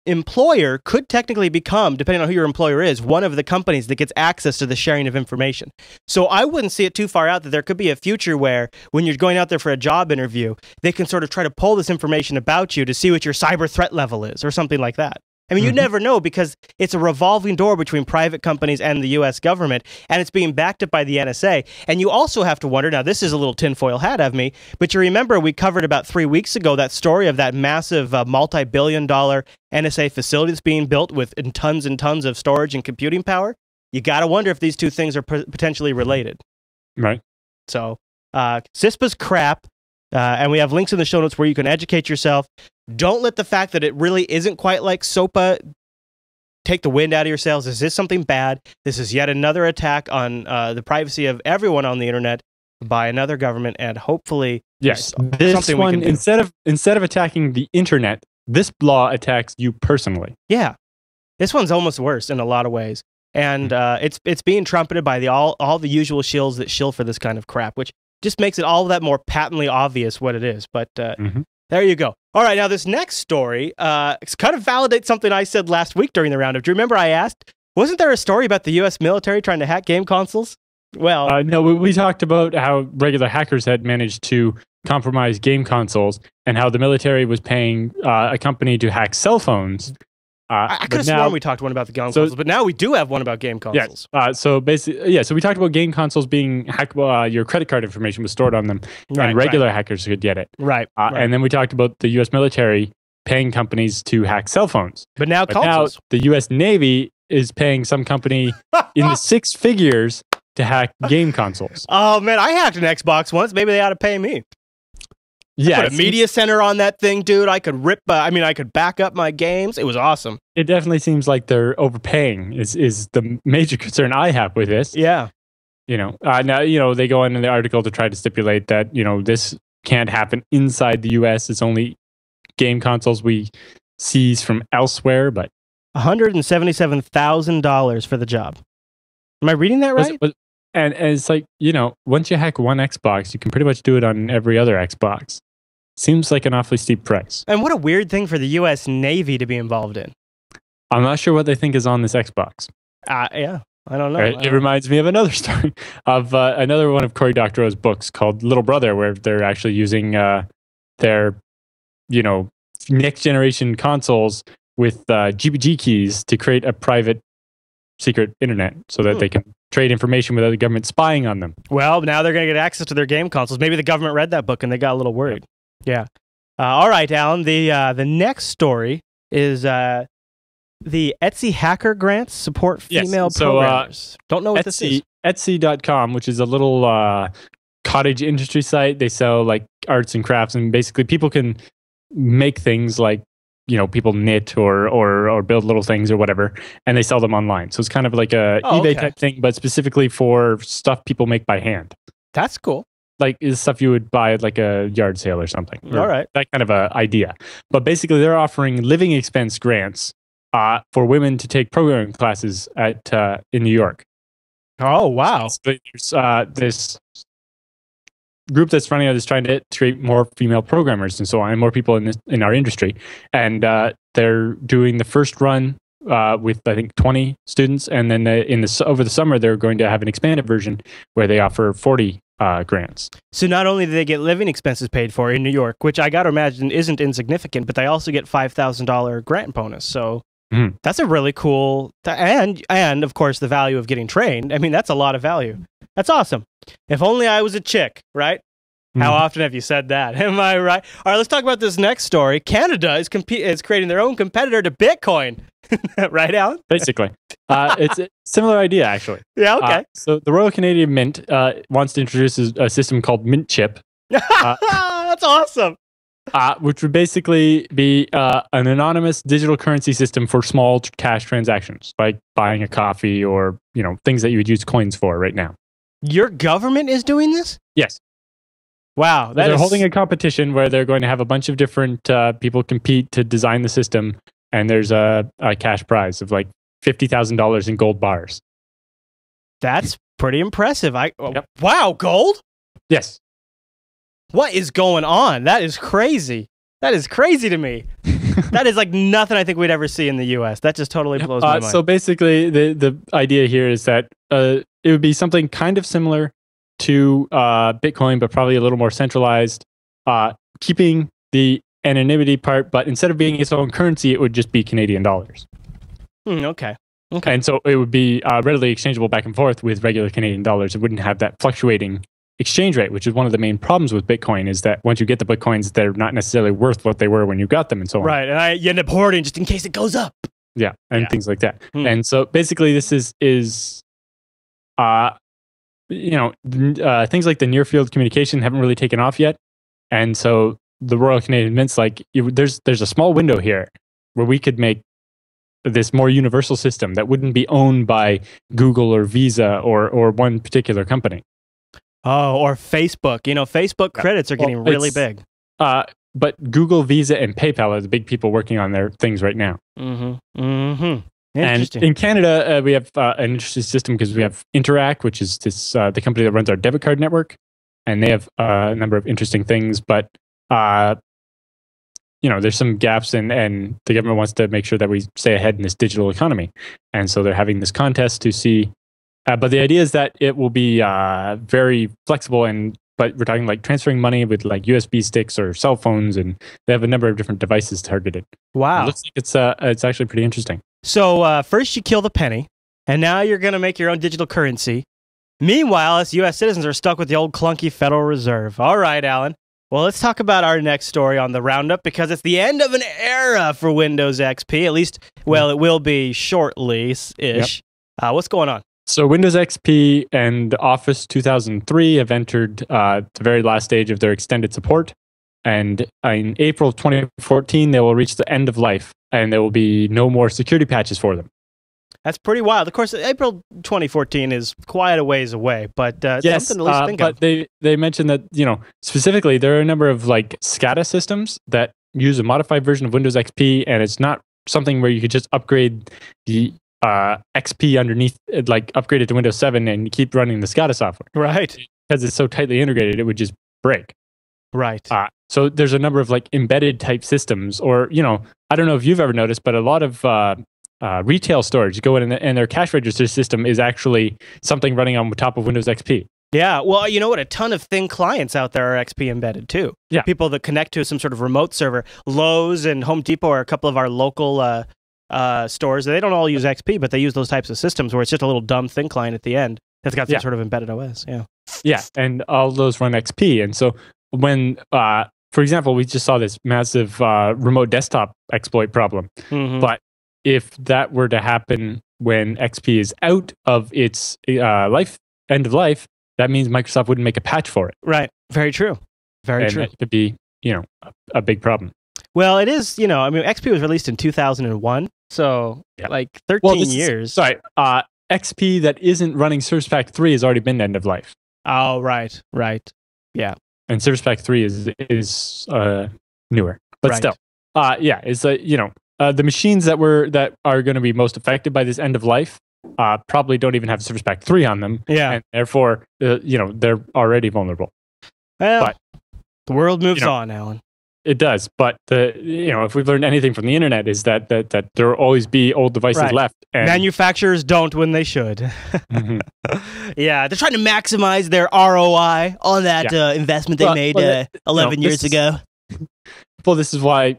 employer could technically become, depending on who your employer is, one of the companies that gets access to the sharing of information. So I wouldn't see it too far out that there could be a future where when you're going out there for a job interview, they can sort of try to pull this information about you to see what your cyber threat level is or something like that. I mean, you never know, because it's a revolving door between private companies and the U.S. government, and it's being backed up by the NSA. And you also have to wonder, now this is a little tinfoil hat of me, but you remember we covered about 3 weeks ago that story of that massive multi-billion-dollar NSA facility that's being built with tons and tons of storage and computing power? You got to wonder if these two things are potentially related. Right. So, CISPA's crap. And we have links in the show notes where you can educate yourself. Don't let the fact that it really isn't quite like SOPA take the wind out of your sails. This is something bad. This is yet another attack on the privacy of everyone on the internet by another government, and hopefully, yes, this something one, we can do. instead of attacking the internet, this law attacks you personally. Yeah, this one's almost worse in a lot of ways, and it's being trumpeted by all the usual shills that shill for this kind of crap, which just makes it all that more patently obvious what it is. But there you go. All right, now this next story kind of validates something I said last week during the roundup. Do you remember I asked, wasn't there a story about the U.S. military trying to hack game consoles? Well, no, we talked about how regular hackers had managed to compromise game consoles and how the military was paying a company to hack cell phones. I could have sworn we talked one about the game consoles, but now we do have one about game consoles. Yes. So basically, so we talked about game consoles being hackable. Your credit card information was stored on them, and regular hackers could get it. Right. And then we talked about the U.S. military paying companies to hack cell phones. But now consoles. Now the U.S. Navy is paying some company in the six figures to hack game consoles. Oh man, I hacked an Xbox once. Maybe they ought to pay me. Yeah, I put a media center on that thing, dude. I could I could back up my games. It was awesome. It definitely seems like they're overpaying. Is the major concern I have with this? Yeah. Now they go in the article to try to stipulate that this can't happen inside the U.S. It's only game consoles we seize from elsewhere. But $177,000 for the job. Am I reading that right? And it's like, once you hack one Xbox, you can pretty much do it on every other Xbox. Seems like an awfully steep price. And what a weird thing for the U.S. Navy to be involved in. I'm not sure what they think is on this Xbox. Yeah, I don't know. It reminds me of another story, of another one of Cory Doctorow's books called Little Brother, where they're actually using their, next generation consoles with GPG keys to create a private secret internet so that they can trade information without the government spying on them. Well, now they're going to get access to their game consoles. Maybe the government read that book and they got a little worried. Yeah. All right, Alan. The next story is the Etsy hacker grants support female programmers. Don't know what this is. Etsy.com, which is a little cottage industry site. They sell like arts and crafts, and basically people can make things like people knit or build little things or whatever, and they sell them online. So it's kind of like a eBay type thing, but specifically for stuff people make by hand. That's cool. Like is stuff you would buy at like a yard sale or something. All right. That kind of a idea. But basically they're offering living expense grants for women to take programming classes in New York. Oh, wow. So there's this group that's running out is trying to create more female programmers and so on, and more people in our industry. And they're doing the first run with I think 20 students, and then over the summer they're going to have an expanded version where they offer 40 grants. So not only do they get living expenses paid for in New York, which I got to imagine isn't insignificant, but they also get $5,000 grant bonus. So that's a really cool, and of course the value of getting trained. I mean, that's a lot of value. That's awesome. If only I was a chick, right? How often have you said that? Am I right? All right, let's talk about this next story. Canada is creating their own competitor to Bitcoin. Right, Alan? Basically. It's a similar idea, actually. Yeah, okay. So the Royal Canadian Mint wants to introduce a system called Mint Chip. That's awesome. Which would basically be an anonymous digital currency system for small cash transactions, like buying a coffee or things that you would use coins for right now. Your government is doing this? Yes. Wow. They're holding a competition where they're going to have a bunch of different people compete to design the system, and there's a cash prize of like $50,000 in gold bars. That's pretty impressive. Yep. Wow, gold? Yes. What is going on? That is crazy. That is crazy to me. That is like nothing I think we'd ever see in the U.S. That just totally blows my mind. So basically, the idea here is that it would be something kind of similar to Bitcoin, but probably a little more centralized, keeping the anonymity part, but instead of being its own currency, it would just be Canadian dollars. Okay. And so it would be readily exchangeable back and forth with regular Canadian dollars. It wouldn't have that fluctuating exchange rate, which is one of the main problems with Bitcoin, is that once you get the Bitcoins, they're not necessarily worth what they were when you got them and so on. Right, and you end up hoarding just in case it goes up. Yeah, and things like that. And so basically this is things like the near field communication haven't really taken off yet. And so the Royal Canadian Mint's like, there's a small window here where we could make this more universal system that wouldn't be owned by Google or Visa or one particular company. Oh, or Facebook. Facebook credits are getting really big. But Google, Visa, and PayPal are the big people working on their things right now. Interesting. And in Canada, we have an interesting system because we have Interac, which is the company that runs our debit card network, and they have a number of interesting things. But there's some gaps, and the government wants to make sure that we stay ahead in this digital economy, and so they're having this contest to see. But the idea is that it will be very flexible, but we're talking like transferring money with like USB sticks or cell phones, and they have a number of different devices targeted. Wow, it looks like it's actually pretty interesting. So first you kill the penny, and now you're going to make your own digital currency. Meanwhile, us U.S. citizens are stuck with the old clunky Federal Reserve. All right, Alan. Well, let's talk about our next story on the roundup, because it's the end of an era for Windows XP. At least, well, it will be shortly-ish. Yep. What's going on? So Windows XP and Office 2003 have entered the very last stage of their extended support. And in April of 2014, they will reach the end of life, and there will be no more security patches for them. That's pretty wild. Of course, April 2014 is quite a ways away, but yes, something to at least think of. But they mentioned that, specifically, there are a number of like SCADA systems that use a modified version of Windows XP, and it's not something where you could just upgrade the XP underneath, like upgrade it to Windows 7 and keep running the SCADA software. Right. Because it's so tightly integrated, it would just break. Right. So there's a number of like embedded type systems, or, I don't know if you've ever noticed, but a lot of retail stores, you go in and their cash register system is actually something running on top of Windows XP. Yeah, well, you know what? A ton of thin clients out there are XP embedded too. Yeah. People that connect to some sort of remote server. Lowe's and Home Depot are a couple of our local stores. They don't all use XP, but they use those types of systems where it's just a little dumb thin client at the end that's got some sort of embedded OS. Yeah. Yeah, and all those run XP. And so when, for example, we just saw this massive remote desktop exploit problem. But if that were to happen when XP is out of its end of life, that means Microsoft wouldn't make a patch for it. Right. Very true. Very true. It could be, a big problem. Well, it is, I mean, XP was released in 2001, so like 13 years. Sorry, XP that isn't running Service Pack 3 has already been end of life. Oh, right. Yeah. And Service Pack 3 is newer, but still, it's the machines that are going to be most affected by this end of life probably don't even have Service Pack 3 on them. Yeah, and therefore, they're already vulnerable. Well, the world moves on, Alan. It does, but if we've learned anything from the internet is that there will always be old devices left. And manufacturers don't when they should. Mm-hmm. Yeah, they're trying to maximize their ROI on that investment they made 11 years ago. Well, this is why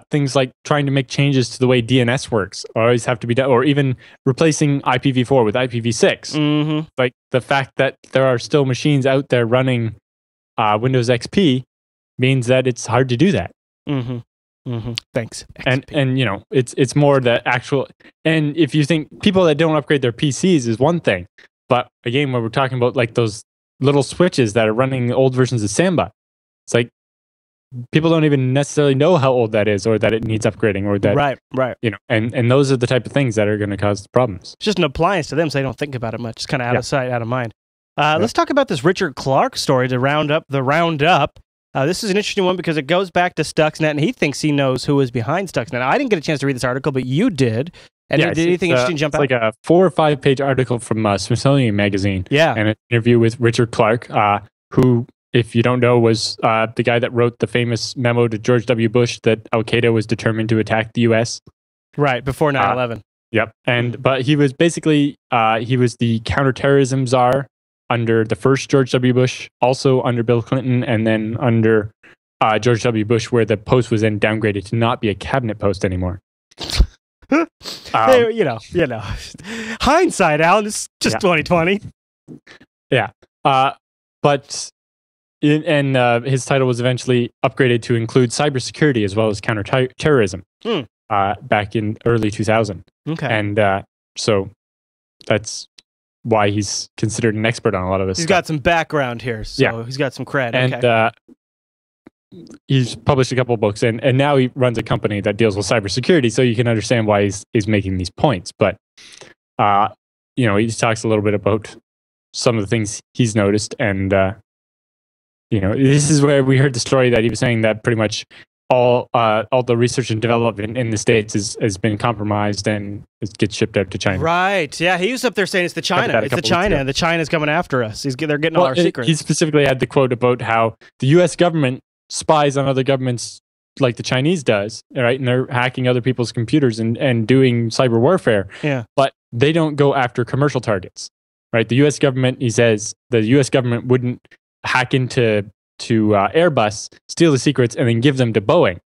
things like trying to make changes to the way DNS works always have to be done, or even replacing IPv4 with IPv6. Mm-hmm. Like the fact that there are still machines out there running Windows XP means that it's hard to do that. Mm-hmm. Mm-hmm. Thanks. XP. And it's more the actual. And if you think people that don't upgrade their PCs is one thing, but again, when we're talking about like those little switches that are running old versions of Samba, it's like people don't even necessarily know how old that is, or that it needs upgrading, or that right. And those are the type of things that are going to cause problems. It's just an appliance to them, so they don't think about it much. It's kind of out of sight, out of mind. Let's talk about this Richard Clark story, the roundup. This is an interesting one because it goes back to Stuxnet, and he thinks he knows who is behind Stuxnet. Now, I didn't get a chance to read this article, but you did. And did anything interesting jump out? It's like a 4 or 5 page article from Smithsonian Magazine. Yeah. And an interview with Richard Clark, who, if you don't know, was the guy that wrote the famous memo to George W. Bush that Al Qaeda was determined to attack the U.S. Right, before 9/11. Yep. But he was basically, he was the counterterrorism czar under the first George W. Bush, also under Bill Clinton, and then under George W. Bush, where the post was then downgraded to not be a cabinet post anymore. Hindsight, Alan. It's just 2020. Yeah. But his title was eventually upgraded to include cybersecurity as well as counterterrorism back in early 2000. Okay. And so that's why he's considered an expert on a lot of this He's stuff. got some background here, so he's got some cred. And he's published a couple of books, and now he runs a company that deals with cybersecurity, so you can understand why he's making these points. But, he talks a little bit about some of the things he's noticed, and, this is where we heard the story that he was saying that pretty much all the research and development in the States has been compromised and it gets shipped out to China. Right. Yeah, he was up there saying it's the China. It's the China, and the China's coming after us. They're getting all our secrets. He specifically had the quote about how the U.S. government spies on other governments like the Chinese does, right? And they're hacking other people's computers and doing cyber warfare. Yeah. But they don't go after commercial targets, right? The U.S. government, he says, the U.S. government wouldn't hack into Airbus, steal the secrets, and then give them to Boeing.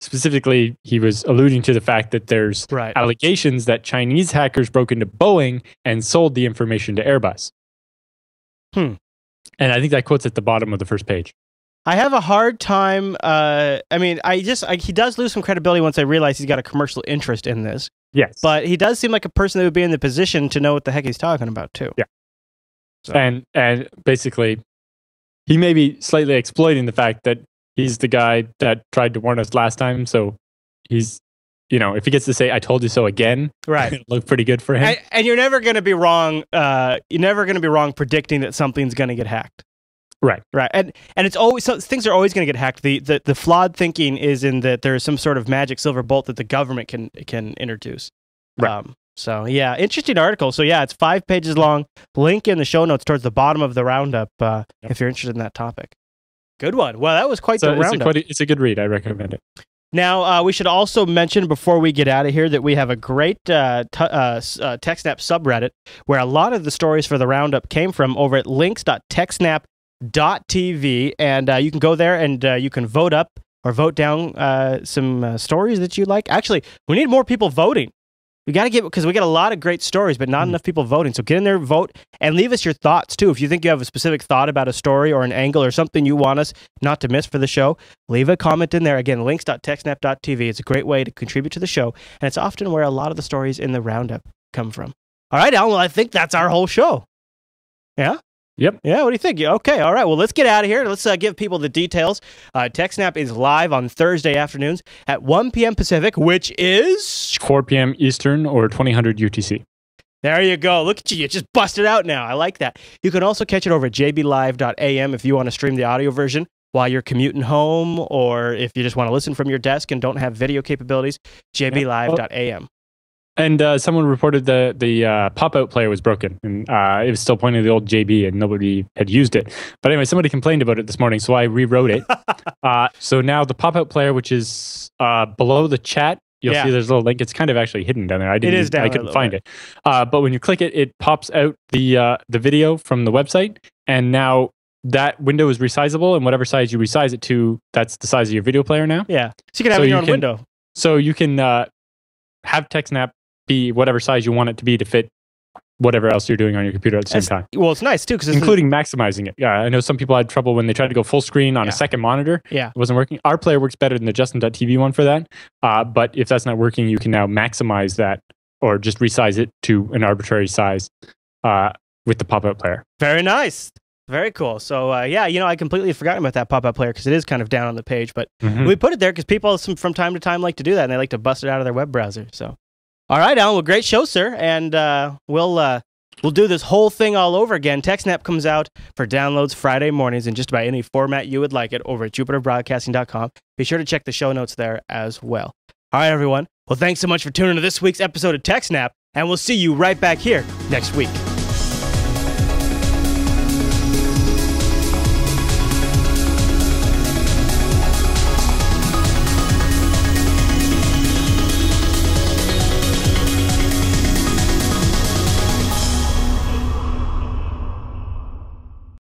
Specifically, he was alluding to the fact that there's allegations that Chinese hackers broke into Boeing and sold the information to Airbus. And I think that quote's at the bottom of the first page. I have a hard time. He does lose some credibility once I realize he's got a commercial interest in this. Yes. But he does seem like a person that would be in the position to know what the heck he's talking about, too. Yeah. So. And basically, he may be slightly exploiting the fact that he's the guy that tried to warn us last time. So he's, if he gets to say, "I told you so" again, it'll look pretty good for him. And you're never going to be wrong. You're never going to be wrong predicting that something's going to get hacked. Right. And it's always, things are always going to get hacked. The flawed thinking is in that there is some sort of magic silver bolt that the government can introduce. Right. So yeah, interesting article. So yeah, it's 5 pages long. Link in the show notes towards the bottom of the roundup if you're interested in that topic. Good one. Well, that was quite the roundup. It's a good read. I recommend it. Now, we should also mention before we get out of here that we have a great TechSNAP subreddit where a lot of the stories for the roundup came from over at links.techsnap.tv, and you can go there and you can vote up or vote down some stories that you like. Actually, we need more people voting. We got to get, because we get a lot of great stories, but not enough people voting. So get in there, vote, and leave us your thoughts too. If you think you have a specific thought about a story or an angle or something you want us not to miss for the show, leave a comment in there. Again, links.techsnap.tv. It's a great way to contribute to the show, and it's often where a lot of the stories in the roundup come from. All right, Alan, well, I think that's our whole show. Yeah? Yep. Yeah, what do you think? Okay, all right. Well, let's get out of here. Let's give people the details. TechSNAP is live on Thursday afternoons at 1 p.m. Pacific, which is 4 p.m. Eastern or 2000 UTC. There you go. Look at you. You just busted out now. I like that. You can also catch it over at jblive.am if you want to stream the audio version while you're commuting home, or if you just want to listen from your desk and don't have video capabilities, jblive.am. And someone reported the pop-out player was broken, and it was still pointing to the old JB, and nobody had used it. But anyway, somebody complained about it this morning, so I rewrote it. So now the pop-out player, which is below the chat, you'll see there's a little link. It's kind of actually hidden down there. I couldn't find it. But when you click it, it pops out the video from the website, and now that window is resizable, and whatever size you resize it to, that's the size of your video player now. Yeah, so you can have your own window. So you can have TechSNAP be whatever size you want it to be to fit whatever else you're doing on your computer at the same time. Well, it's nice too, because including maximizing it. Yeah, I know some people had trouble when they tried to go full screen on a second monitor. Yeah, it wasn't working. Our player works better than the Justin.tv one for that. But if that's not working, you can now maximize that or just resize it to an arbitrary size with the pop-out player. Very nice. Very cool. So, yeah, I completely forgot about that pop-up player because it is kind of down on the page. But we put it there because people from time to time like to do that, and they like to bust it out of their web browser. So, all right, Alan. Well, great show, sir. And we'll do this whole thing all over again. TechSNAP comes out for downloads Friday mornings in just about any format you would like it over at jupiterbroadcasting.com. Be sure to check the show notes there as well. All right, everyone. Well, thanks so much for tuning to this week's episode of TechSNAP, and we'll see you right back here next week.